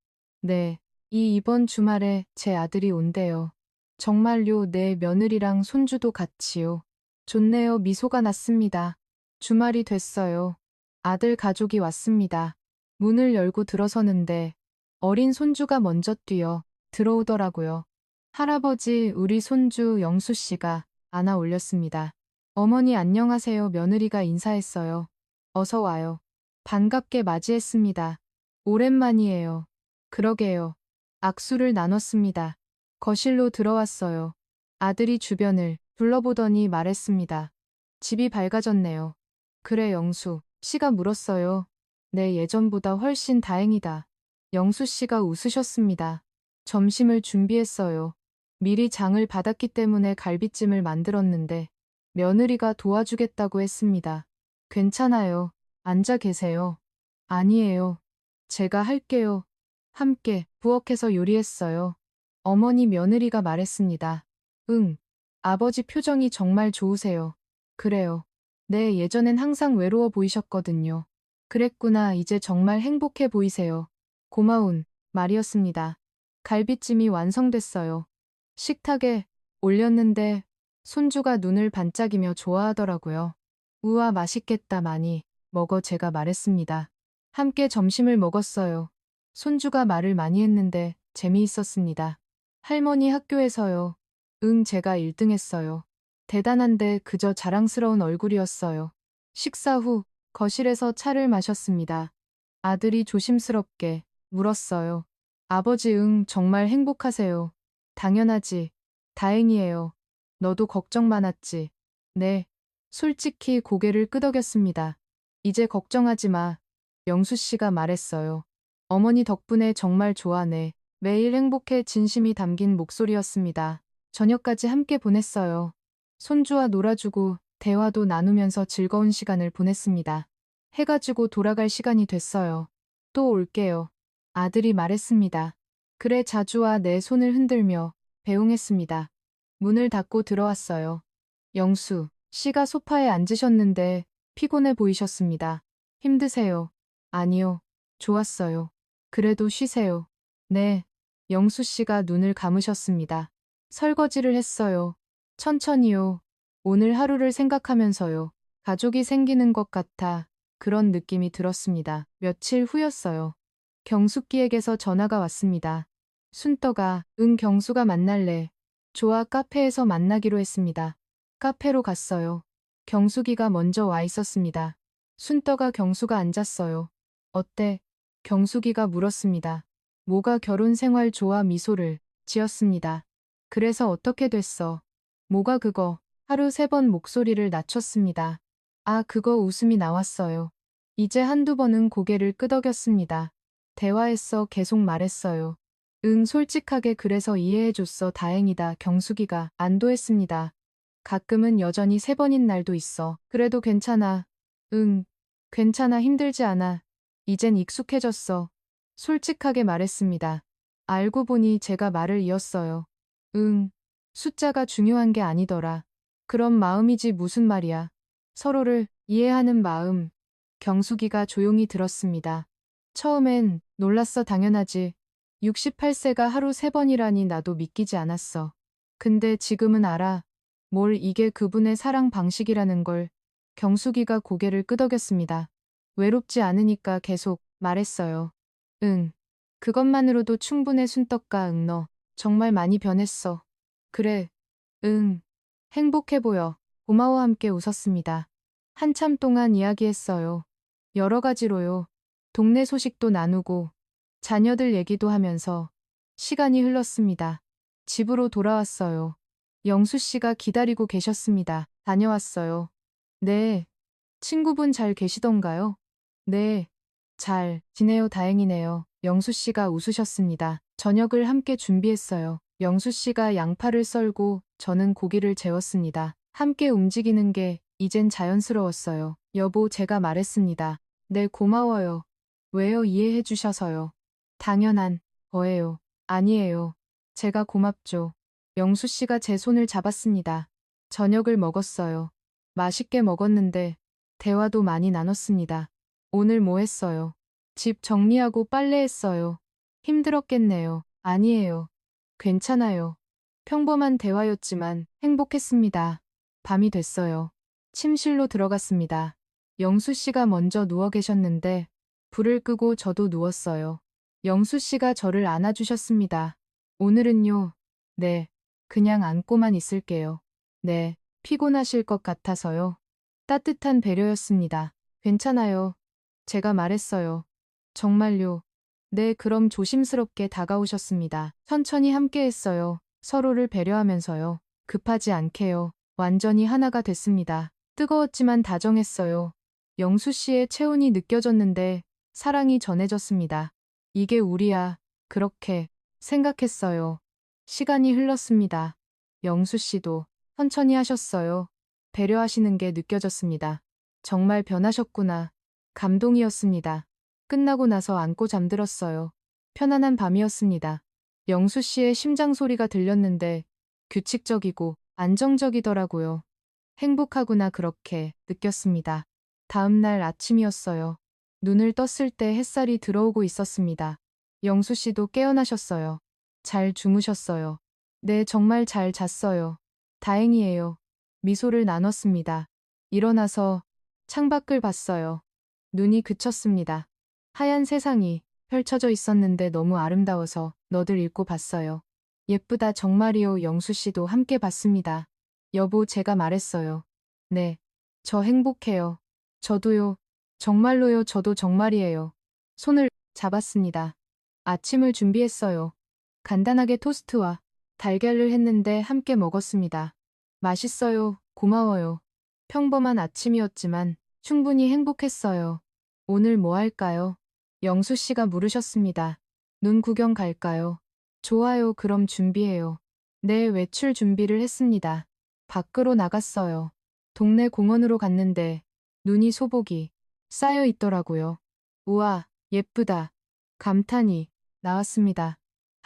S1: 네, 이번 주말에 제 아들이 온대요. 정말요, 내 며느리랑 손주도 같이요. 좋네요. 미소가 났습니다. 주말이 됐어요. 아들 가족이 왔습니다. 문을 열고 들어서는데 어린 손주가 먼저 뛰어 들어오더라고요. 할아버지, 우리 손주 영수 씨가 안아 올렸습니다. 어머니 안녕하세요. 며느리가 인사했어요. 어서 와요. 반갑게 맞이했습니다. 오랜만이에요. 그러게요. 악수를 나눴습니다. 거실로 들어왔어요. 아들이 주변을 둘러보더니 말했습니다. 집이 밝아졌네요. 그래 영수 씨가 물었어요. 네, 예전보다 훨씬 다행이다. 영수 씨가 웃으셨습니다. 점심을 준비했어요. 미리 장을 받았기 때문에 갈비찜을 만들었는데 며느리가 도와주겠다고 했습니다. 괜찮아요. 앉아 계세요. 아니에요. 제가 할게요. 함께 부엌에서 요리했어요. 어머니 며느리가 말했습니다. 응. 아버지 표정이 정말 좋으세요. 그래요. 네, 예전엔 항상 외로워 보이셨거든요. 그랬구나. 이제 정말 행복해 보이세요. 고마운 말이었습니다. 갈비찜이 완성됐어요. 식탁에 올렸는데 손주가 눈을 반짝이며 좋아하더라고요. 우와, 맛있겠다. 많이 먹어 제가 말했습니다. 함께 점심을 먹었어요. 손주가 말을 많이 했는데 재미있었습니다. 할머니 학교에서요. 응, 제가 1등 했어요. 대단한데 그저 자랑스러운 얼굴이었어요. 식사 후 거실에서 차를 마셨습니다. 아들이 조심스럽게 물었어요. 아버지, 응, 정말 행복하세요. 당연하지. 다행이에요. 너도 걱정 많았지. 네. 솔직히 고개를 끄덕였습니다. 이제 걱정하지 마. 영수 씨가 말했어요. 어머니 덕분에 정말 좋아네. 매일 행복해 진심이 담긴 목소리였습니다. 저녁까지 함께 보냈어요. 손주와 놀아주고 대화도 나누면서 즐거운 시간을 보냈습니다. 해가 지고 돌아갈 시간이 됐어요. 또 올게요. 아들이 말했습니다. 그래, 자주 와. 내 손을 흔들며 배웅했습니다. 문을 닫고 들어왔어요. 영수 씨가 소파에 앉으셨는데 피곤해 보이셨습니다. 힘드세요? 아니요. 좋았어요. 그래도 쉬세요. 네. 영수 씨가 눈을 감으셨습니다. 설거지를 했어요. 천천히요. 오늘 하루를 생각하면서요. 가족이 생기는 것 같아 그런 느낌이 들었습니다. 며칠 후였어요. 경숙기에게서 전화가 왔습니다. 순떡아, 응, 경수가 만날래. 좋아, 카페에서 만나기로 했습니다. 카페로 갔어요. 경숙이가 먼저 와 있었습니다. 순떡아, 경수가 앉았어요. 어때? 경숙이가 물었습니다. 모가 결혼 생활 좋아. 미소를 지었습니다. 그래서 어떻게 됐어? 모가 그거. 하루 3번 목소리를 낮췄습니다. 아, 그거. 웃음이 나왔어요. 이제 한두 번은 고개를 끄덕였습니다. 대화했어. 계속 말했어요. 응, 솔직하게. 그래서 이해해줬어. 다행이다. 경숙이가 안도했습니다. 가끔은 여전히 3번인 날도 있어. 그래도 괜찮아. 응, 괜찮아. 힘들지 않아. 이젠 익숙해졌어. 솔직하게 말했습니다. 알고 보니 제가 말을 이었어요. 응, 숫자가 중요한 게 아니더라. 그런 마음이지 무슨 말이야. 서로를 이해하는 마음. 경숙이가 조용히 들었습니다. 처음엔 놀랐어. 당연하지. 68세가 하루 3번이라니 나도 믿기지 않았어. 근데 지금은 알아. 뭘 이게 그분의 사랑 방식이라는 걸. 경숙이가 고개를 끄덕였습니다. 외롭지 않으니까 계속 말했어요. 응. 그것만으로도 충분해. 순떡가. 응, 너 정말 많이 변했어. 그래. 응. 행복해 보여. 고마워. 함께 웃었습니다. 한참 동안 이야기했어요. 여러 가지로요. 동네 소식도 나누고 자녀들 얘기도 하면서 시간이 흘렀습니다. 집으로 돌아왔어요. 영수 씨가 기다리고 계셨습니다. 다녀왔어요. 네. 친구분 잘 계시던가요? 네. 잘 지내요. 다행이네요. 영수 씨가 웃으셨습니다. 저녁을 함께 준비했어요. 영수 씨가 양파를 썰고 저는 고기를 재웠습니다. 함께 움직이는 게 이젠 자연스러웠어요. 여보, 제가 말했습니다. 네, 고마워요. 왜요? 이해해 주셔서요. 당연한 거예요. 아니에요. 제가 고맙죠. 영수 씨가 제 손을 잡았습니다. 저녁을 먹었어요. 맛있게 먹었는데 대화도 많이 나눴습니다. 오늘 뭐 했어요? 집 정리하고 빨래했어요. 힘들었겠네요. 아니에요. 괜찮아요. 평범한 대화였지만 행복했습니다. 밤이 됐어요. 침실로 들어갔습니다. 영수 씨가 먼저 누워 계셨는데 불을 끄고 저도 누웠어요. 영수 씨가 저를 안아주셨습니다. 오늘은요? 네. 그냥 안고만 있을게요. 네. 피곤하실 것 같아서요. 따뜻한 배려였습니다. 괜찮아요. 제가 말했어요. 정말요. 네, 그럼 조심스럽게 다가오셨습니다. 천천히 함께 했어요. 서로를 배려하면서요. 급하지 않게요. 완전히 하나가 됐습니다. 뜨거웠지만 다정했어요. 영수 씨의 체온이 느껴졌는데 사랑이 전해졌습니다. 이게 우리야. 그렇게 생각했어요. 시간이 흘렀습니다. 영수 씨도 천천히 하셨어요. 배려하시는 게 느껴졌습니다. 정말 변하셨구나. 감동이었습니다. 끝나고 나서 안고 잠들었어요. 편안한 밤이었습니다. 영수 씨의 심장 소리가 들렸는데 규칙적이고 안정적이더라고요. 행복하구나 그렇게 느꼈습니다. 다음 날 아침이었어요. 눈을 떴을 때 햇살이 들어오고 있었습니다. 영수 씨도 깨어나셨어요. 잘 주무셨어요. 네, 정말 잘 잤어요. 다행이에요. 미소를 나눴습니다. 일어나서 창밖을 봤어요. 눈이 그쳤습니다. 하얀 세상이 펼쳐져 있었는데 너무 아름다워서 너들 읽고 봤어요. 예쁘다 정말이요. 영수 씨도 함께 봤습니다. 여보, 제가 말했어요. 네. 저 행복해요. 저도요. 정말로요. 저도 정말이에요. 손을 잡았습니다. 아침을 준비했어요. 간단하게 토스트와 달걀을 했는데 함께 먹었습니다. 맛있어요. 고마워요. 평범한 아침이었지만 충분히 행복했어요. 오늘 뭐 할까요? 영수 씨가 물으셨습니다. 눈 구경 갈까요? 좋아요. 그럼 준비해요. 네, 외출 준비를 했습니다. 밖으로 나갔어요. 동네 공원으로 갔는데 눈이 소복이 쌓여 있더라고요. 우와, 예쁘다. 감탄이 나왔습니다.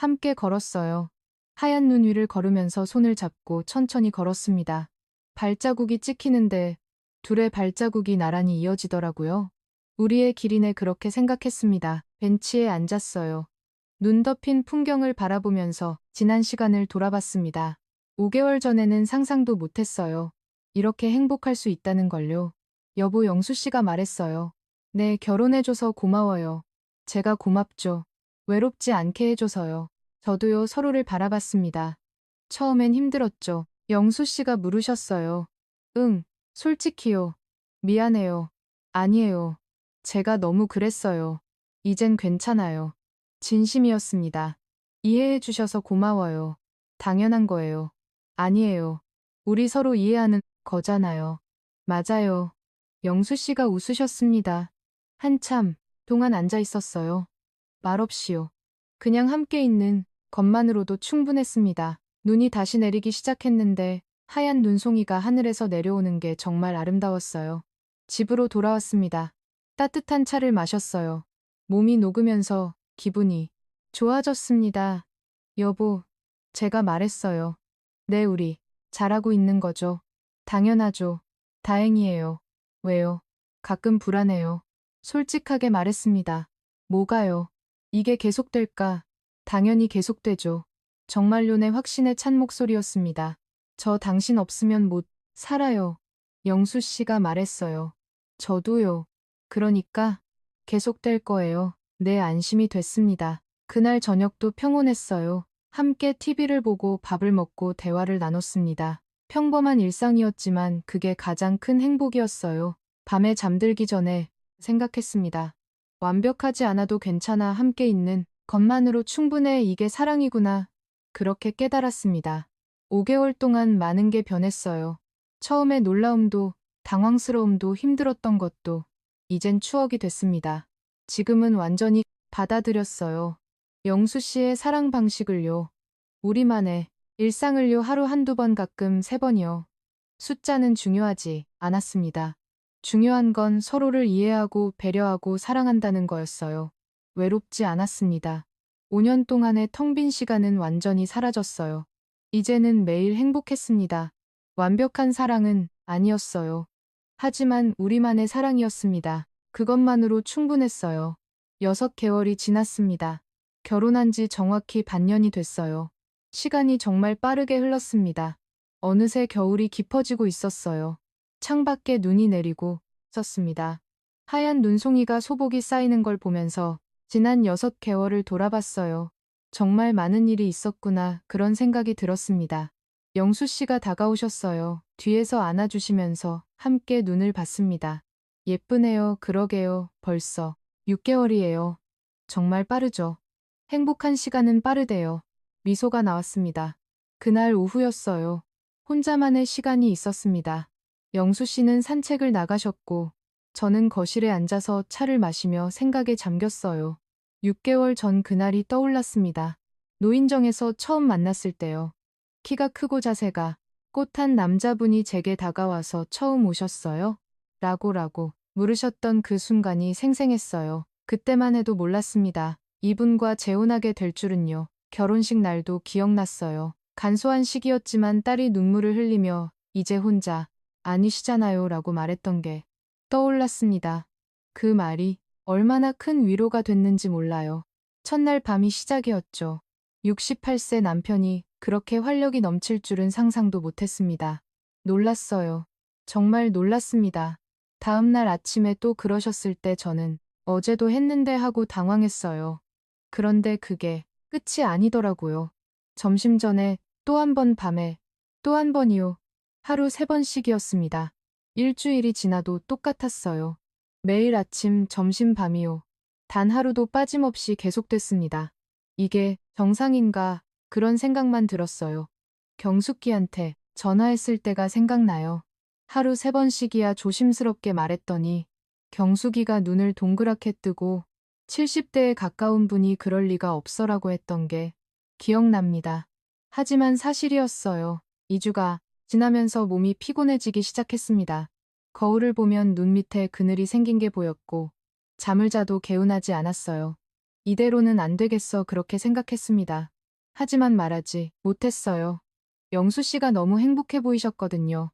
S1: 함께 걸었어요. 하얀 눈 위를 걸으면서 손을 잡고 천천히 걸었습니다. 발자국이 찍히는데 둘의 발자국이 나란히 이어지더라고요. 우리의 길이네 그렇게 생각했습니다. 벤치에 앉았어요. 눈 덮인 풍경을 바라보면서 지난 시간을 돌아봤습니다. 5개월 전에는 상상도 못했어요. 이렇게 행복할 수 있다는 걸요. 여보, 영수 씨가 말했어요. 네, 결혼해줘서 고마워요. 제가 고맙죠. 외롭지 않게 해줘서요. 저도요. 서로를 바라봤습니다. 처음엔 힘들었죠. 영수 씨가 물으셨어요. 응, 솔직히요. 미안해요. 아니에요. 제가 너무 그랬어요. 이젠 괜찮아요. 진심이었습니다. 이해해 주셔서 고마워요. 당연한 거예요. 아니에요. 우리 서로 이해하는 거잖아요. 맞아요. 영수 씨가 웃으셨습니다. 한참 동안 앉아 있었어요. 말없이요. 그냥 함께 있는 것만으로도 충분했습니다. 눈이 다시 내리기 시작했는데 하얀 눈송이가 하늘에서 내려오는 게 정말 아름다웠어요. 집으로 돌아왔습니다. 따뜻한 차를 마셨어요. 몸이 녹으면서 기분이 좋아졌습니다. 여보, 제가 말했어요. 네, 우리 잘하고 있는 거죠. 당연하죠. 다행이에요. 왜요? 가끔 불안해요. 솔직하게 말했습니다. 뭐가요? 이게 계속될까? 당연히 계속되죠. 정말로 내 확신에 찬 목소리였습니다. 저 당신 없으면 못 살아요. 영수 씨가 말했어요. 저도요. 그러니까 계속될 거예요. 네, 안심이 됐습니다. 그날 저녁도 평온했어요. 함께 TV를 보고 밥을 먹고 대화를 나눴습니다. 평범한 일상이었지만 그게 가장 큰 행복이었어요. 밤에 잠들기 전에 생각했습니다. 완벽하지 않아도 괜찮아, 함께 있는 것만으로 충분해, 이게 사랑이구나. 그렇게 깨달았습니다. 5개월 동안 많은 게 변했어요. 처음에 놀라움도 당황스러움도 힘들었던 것도 이젠 추억이 됐습니다. 지금은 완전히 받아들였어요. 영수 씨의 사랑 방식을요. 우리만의 일상을요. 하루 한두 번, 가끔 3번이요. 숫자는 중요하지 않았습니다. 중요한 건 서로를 이해하고 배려하고 사랑한다는 거였어요. 외롭지 않았습니다. 5년 동안의 텅 빈 시간은 완전히 사라졌어요. 이제는 매일 행복했습니다. 완벽한 사랑은 아니었어요. 하지만 우리만의 사랑이었습니다. 그것만으로 충분했어요. 6개월이 지났습니다. 결혼한 지 정확히 반년이 됐어요. 시간이 정말 빠르게 흘렀습니다. 어느새 겨울이 깊어지고 있었어요. 창밖에 눈이 내리고 있었습니다. 하얀 눈송이가 소복이 쌓이는 걸 보면서 지난 6개월을 돌아봤어요. 정말 많은 일이 있었구나, 그런 생각이 들었습니다. 영수 씨가 다가오셨어요. 뒤에서 안아주시면서 함께 눈을 봤습니다. 예쁘네요. 그러게요. 벌써 6개월이에요. 정말 빠르죠. 행복한 시간은 빠르대요. 미소가 나왔습니다. 그날 오후였어요. 혼자만의 시간이 있었습니다. 영수 씨는 산책을 나가셨고 저는 거실에 앉아서 차를 마시며 생각에 잠겼어요. 6개월 전 그날이 떠올랐습니다. 노인정에서 처음 만났을 때요. 키가 크고 자세가 꽃한 남자분이 제게 다가와서 처음 오셨어요? 라고 물으셨던 그 순간이 생생했어요. 그때만 해도 몰랐습니다. 이분과 재혼하게 될 줄은요. 결혼식 날도 기억났어요. 간소한 시기였지만 딸이 눈물을 흘리며 이제 혼자 아니시잖아요 라고 말했던 게 떠올랐습니다. 그 말이 얼마나 큰 위로가 됐는지 몰라요. 첫날 밤이 시작이었죠. 68세 남편이 그렇게 활력이 넘칠 줄은 상상도 못했습니다. 놀랐어요. 정말 놀랐습니다. 다음날 아침에 또 그러셨을 때 저는 어제도 했는데 하고 당황했어요. 그런데 그게 끝이 아니더라고요. 점심 전에 또 한 번, 밤에 또 한 번이요. 하루 3번씩이었습니다. 일주일이 지나도 똑같았어요. 매일 아침, 점심, 밤이요. 단 하루도 빠짐없이 계속됐습니다. 이게 정상인가, 그런 생각만 들었어요. 경숙기한테 전화했을 때가 생각나요. 하루 3번씩이야, 조심스럽게 말했더니 경숙이가 눈을 동그랗게 뜨고 70대에 가까운 분이 그럴 리가 없어라고 했던 게 기억납니다. 하지만 사실이었어요. 2주가 지나면서 몸이 피곤해지기 시작했습니다. 거울을 보면 눈 밑에 그늘이 생긴 게 보였고 잠을 자도 개운하지 않았어요. 이대로는 안 되겠어, 그렇게 생각했습니다. 하지만 말하지 못했어요. 영수 씨가 너무 행복해 보이셨거든요.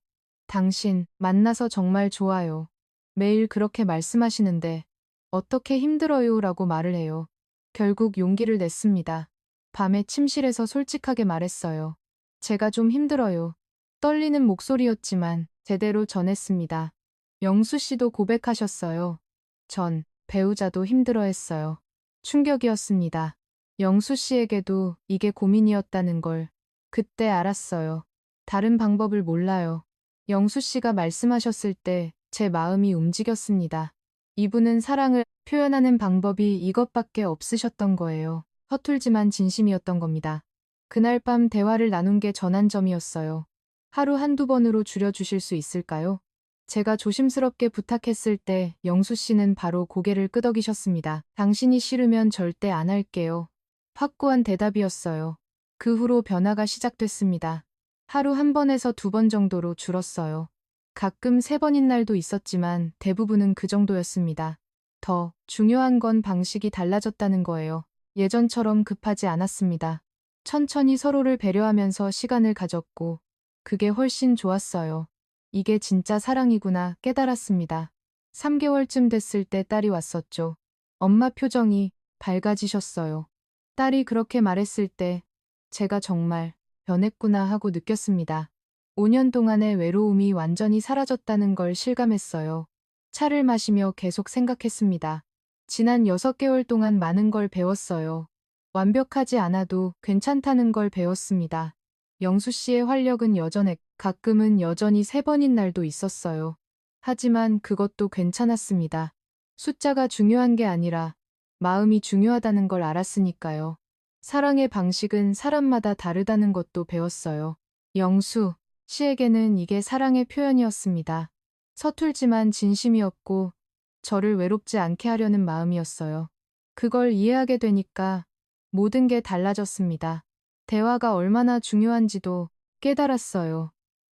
S1: 당신 만나서 정말 좋아요. 매일 그렇게 말씀하시는데 어떻게 힘들어요? 라고 말을 해요. 결국 용기를 냈습니다. 밤에 침실에서 솔직하게 말했어요. 제가 좀 힘들어요. 떨리는 목소리였지만 제대로 전했습니다. 영수 씨도 고백하셨어요. 전 배우자도 힘들어했어요. 충격이었습니다. 영수 씨에게도 이게 고민이었다는 걸 그때 알았어요. 다른 방법을 몰라요. 영수 씨가 말씀하셨을 때 제 마음이 움직였습니다. 이분은 사랑을 표현하는 방법이 이것밖에 없으셨던 거예요. 허툴지만 진심이었던 겁니다. 그날 밤 대화를 나눈 게 전환점이었어요. 하루 한두 번으로 줄여주실 수 있을까요? 제가 조심스럽게 부탁했을 때 영수 씨는 바로 고개를 끄덕이셨습니다. 당신이 싫으면 절대 안 할게요. 확고한 대답이었어요. 그 후로 변화가 시작됐습니다. 하루 한 번에서 두 번 정도로 줄었어요. 가끔 세 번인 날도 있었지만 대부분은 그 정도였습니다. 더 중요한 건 방식이 달라졌다는 거예요. 예전처럼 급하지 않았습니다. 천천히 서로를 배려하면서 시간을 가졌고, 그게 훨씬 좋았어요. 이게 진짜 사랑이구나 깨달았습니다. 3개월쯤 됐을 때 딸이 왔었죠. 엄마 표정이 밝아지셨어요. 딸이 그렇게 말했을 때 제가 정말 변했구나 하고 느꼈습니다. 5년 동안의 외로움이 완전히 사라졌다는 걸 실감했어요. 차를 마시며 계속 생각했습니다. 지난 6개월 동안 많은 걸 배웠어요. 완벽하지 않아도 괜찮다는 걸 배웠습니다. 영수 씨의 활력은 여전했고 가끔은 여전히 3번인 날도 있었어요. 하지만 그것도 괜찮았습니다. 숫자가 중요한 게 아니라 마음이 중요하다는 걸 알았으니까요. 사랑의 방식은 사람마다 다르다는 것도 배웠어요. 영수 씨에게는 이게 사랑의 표현이었습니다. 서툴지만 진심이었고 저를 외롭지 않게 하려는 마음이었어요. 그걸 이해하게 되니까 모든 게 달라졌습니다. 대화가 얼마나 중요한지도 깨달았어요.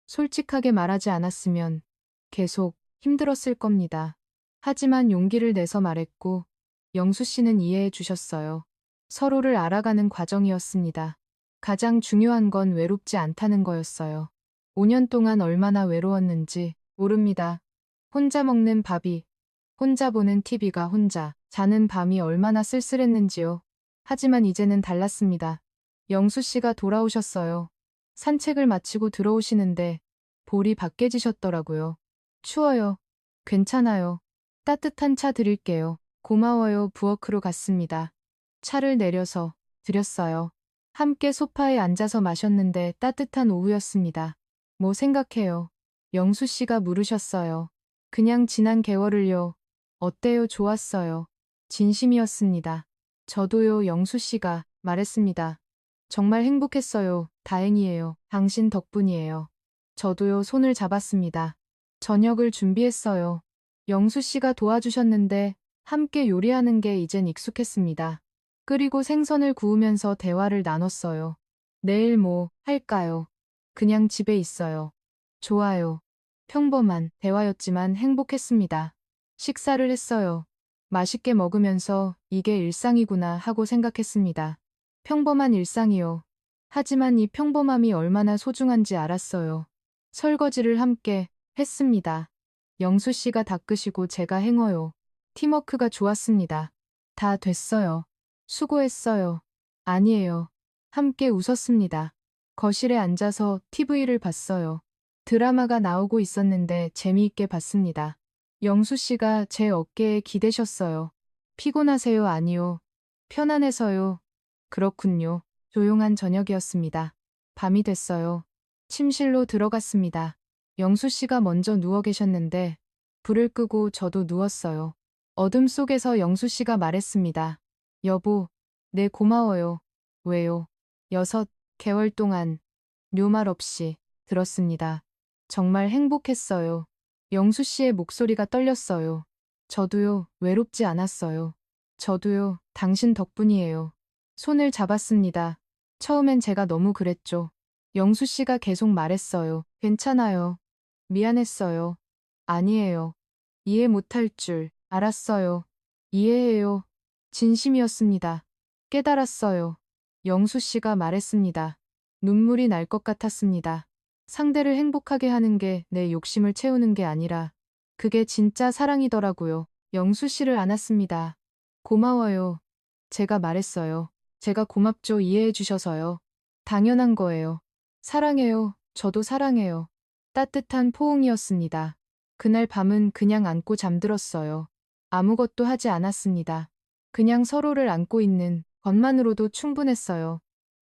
S1: 솔직하게 말하지 않았으면 계속 힘들었을 겁니다. 하지만 용기를 내서 말했고 영수 씨는 이해해 주셨어요. 서로를 알아가는 과정이었습니다. 가장 중요한 건 외롭지 않다는 거였어요. 5년 동안 얼마나 외로웠는지 모릅니다. 혼자 먹는 밥이, 혼자 보는 TV가 혼자 자는 밤이 얼마나 쓸쓸했는지요. 하지만 이제는 달랐습니다. 영수 씨가 돌아오셨어요. 산책을 마치고 들어오시는데 볼이 밖해지셨더라고요. 추워요. 괜찮아요. 따뜻한 차 드릴게요. 고마워요. 부엌으로 갔습니다. 차를 내려서 드렸어요. 함께 소파에 앉아서 마셨는데 따뜻한 오후였습니다. 뭐 생각해요? 영수 씨가 물으셨어요. 그냥 지난 개월을요. 어때요? 좋았어요. 진심이었습니다. 저도요. 영수 씨가 말했습니다. 정말 행복했어요. 다행이에요. 당신 덕분이에요. 저도요. 손을 잡았습니다. 저녁을 준비했어요. 영수 씨가 도와주셨는데 함께 요리하는 게 이젠 익숙했습니다. 끓이고 생선을 구우면서 대화를 나눴어요. 내일 뭐 할까요? 그냥 집에 있어요. 좋아요. 평범한 대화였지만 행복했습니다. 식사를 했어요. 맛있게 먹으면서 이게 일상이구나 하고 생각했습니다. 평범한 일상이요. 하지만 이 평범함이 얼마나 소중한지 알았어요. 설거지를 함께 했습니다. 영수 씨가 닦으시고 제가 행어요. 팀워크가 좋았습니다. 다 됐어요. 수고했어요. 아니에요. 함께 웃었습니다. 거실에 앉아서 TV를 봤어요. 드라마가 나오고 있었는데 재미있게 봤습니다. 영수 씨가 제 어깨에 기대셨어요. 피곤하세요? 아니요. 편안해서요. 그렇군요. 조용한 저녁이었습니다. 밤이 됐어요. 침실로 들어갔습니다. 영수 씨가 먼저 누워 계셨는데 불을 끄고 저도 누웠어요. 어둠 속에서 영수 씨가 말했습니다. 여보, 네 고마워요. 왜요? 6개월 동안 묘말 없이 들었습니다. 정말 행복했어요. 영수 씨의 목소리가 떨렸어요. 저도요, 외롭지 않았어요. 저도요, 당신 덕분이에요. 손을 잡았습니다. 처음엔 제가 너무 그랬죠. 영수 씨가 계속 말했어요. 괜찮아요. 미안했어요. 아니에요. 이해 못할 줄 알았어요. 이해해요. 진심이었습니다. 깨달았어요. 영수 씨가 말했습니다. 눈물이 날 것 같았습니다. 상대를 행복하게 하는 게 내 욕심을 채우는 게 아니라 그게 진짜 사랑이더라고요. 영수 씨를 안았습니다. 고마워요. 제가 말했어요. 제가 고맙죠. 이해해 주셔서요. 당연한 거예요. 사랑해요. 저도 사랑해요. 따뜻한 포옹이었습니다. 그날 밤은 그냥 안고 잠들었어요. 아무것도 하지 않았습니다. 그냥 서로를 안고 있는 것만으로도 충분했어요.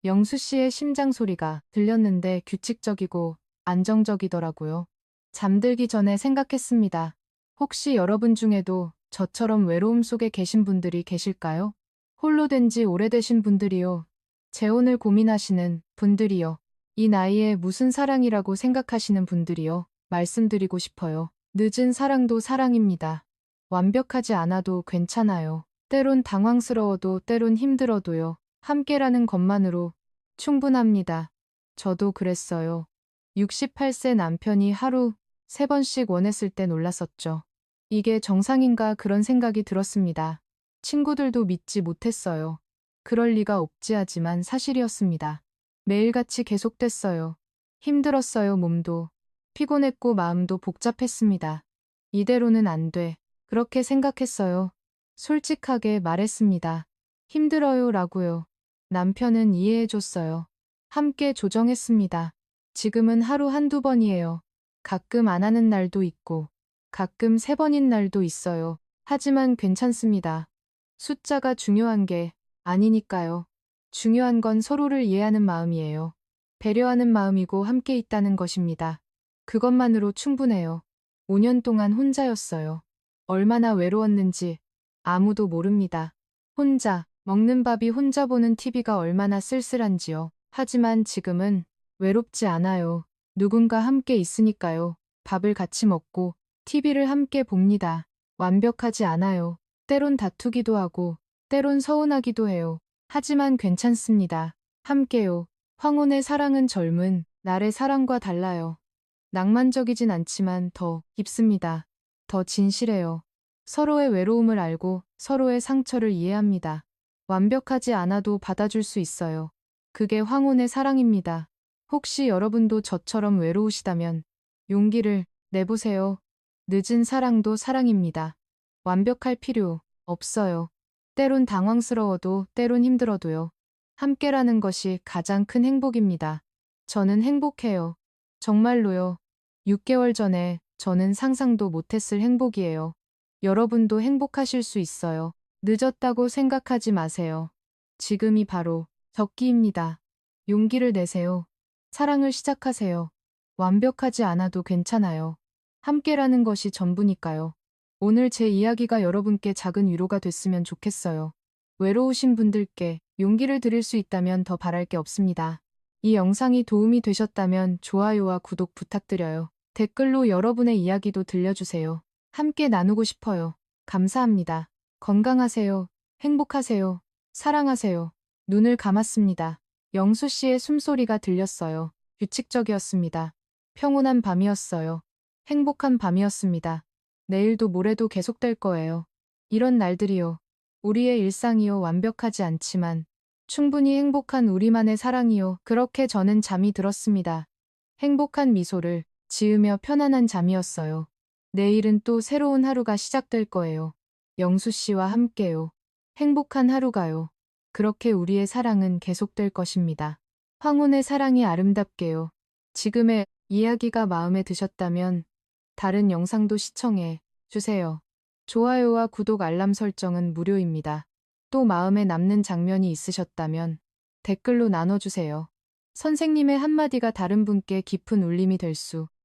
S1: 영수 씨의 심장 소리가 들렸는데 규칙적이고 안정적이더라고요. 잠들기 전에 생각했습니다. 혹시 여러분 중에도 저처럼 외로움 속에 계신 분들이 계실까요? 홀로 된 지 오래되신 분들이요. 재혼을 고민하시는 분들이요. 이 나이에 무슨 사랑이라고 생각하시는 분들이요. 말씀드리고 싶어요. 늦은 사랑도 사랑입니다. 완벽하지 않아도 괜찮아요. 때론 당황스러워도 때론 힘들어도요. 함께라는 것만으로 충분합니다. 저도 그랬어요. 68세 남편이 하루 3번씩 원했을 때 놀랐었죠. 이게 정상인가 그런 생각이 들었습니다. 친구들도 믿지 못했어요. 그럴 리가 없지 하지만 사실이었습니다. 매일같이 계속됐어요. 힘들었어요, 몸도. 피곤했고 마음도 복잡했습니다. 이대로는 안 돼. 그렇게 생각했어요. 솔직하게 말했습니다. 힘들어요 라고요. 남편은 이해해줬어요. 함께 조정했습니다. 지금은 하루 한두 번이에요. 가끔 안 하는 날도 있고, 가끔 3번인 날도 있어요. 하지만 괜찮습니다. 숫자가 중요한 게 아니니까요. 중요한 건 서로를 이해하는 마음이에요. 배려하는 마음이고 함께 있다는 것입니다. 그것만으로 충분해요. 5년 동안 혼자였어요. 얼마나 외로웠는지 아무도 모릅니다. 혼자, 먹는 밥이 혼자 보는 TV가 얼마나 쓸쓸한지요. 하지만 지금은 외롭지 않아요. 누군가 함께 있으니까요. 밥을 같이 먹고 TV를 함께 봅니다. 완벽하지 않아요. 때론 다투기도 하고, 때론 서운하기도 해요. 하지만 괜찮습니다. 함께요. 황혼의 사랑은 젊은 날의 사랑과 달라요. 낭만적이진 않지만 더 깊습니다. 더 진실해요. 서로의 외로움을 알고 서로의 상처를 이해합니다. 완벽하지 않아도 받아줄 수 있어요. 그게 황혼의 사랑입니다. 혹시 여러분도 저처럼 외로우시다면 용기를 내보세요. 늦은 사랑도 사랑입니다. 완벽할 필요 없어요. 때론 당황스러워도 때론 힘들어도요. 함께라는 것이 가장 큰 행복입니다. 저는 행복해요. 정말로요. 6개월 전에 저는 상상도 못했을 행복이에요. 여러분도 행복하실 수 있어요. 늦었다고 생각하지 마세요. 지금이 바로 적기입니다. 용기를 내세요. 사랑을 시작하세요. 완벽하지 않아도 괜찮아요. 함께라는 것이 전부니까요. 오늘 제 이야기가 여러분께 작은 위로가 됐으면 좋겠어요. 외로우신 분들께 용기를 드릴 수 있다면 더 바랄 게 없습니다. 이 영상이 도움이 되셨다면 좋아요와 구독 부탁드려요. 댓글로 여러분의 이야기도 들려주세요. 함께 나누고 싶어요. 감사합니다. 건강하세요. 행복하세요. 사랑하세요. 눈을 감았습니다. 영수 씨의 숨소리가 들렸어요. 규칙적이었습니다. 평온한 밤이었어요. 행복한 밤이었습니다. 내일도 모레도 계속될 거예요. 이런 날들이요. 우리의 일상이요. 완벽하지 않지만 충분히 행복한 우리만의 사랑이요. 그렇게 저는 잠이 들었습니다. 행복한 미소를 지으며 편안한 잠이었어요. 내일은 또 새로운 하루가 시작될 거예요. 영수 씨와 함께요. 행복한 하루가요. 그렇게 우리의 사랑은 계속될 것입니다. 황혼의 사랑이 아름답게요. 지금의 이야기가 마음에 드셨다면 다른 영상도 시청해 주세요. 좋아요와 구독 알람 설정은 무료입니다. 또 마음에 남는 장면이 있으셨다면 댓글로 나눠주세요. 선생님의 한마디가 다른 분께 깊은 울림이 될 수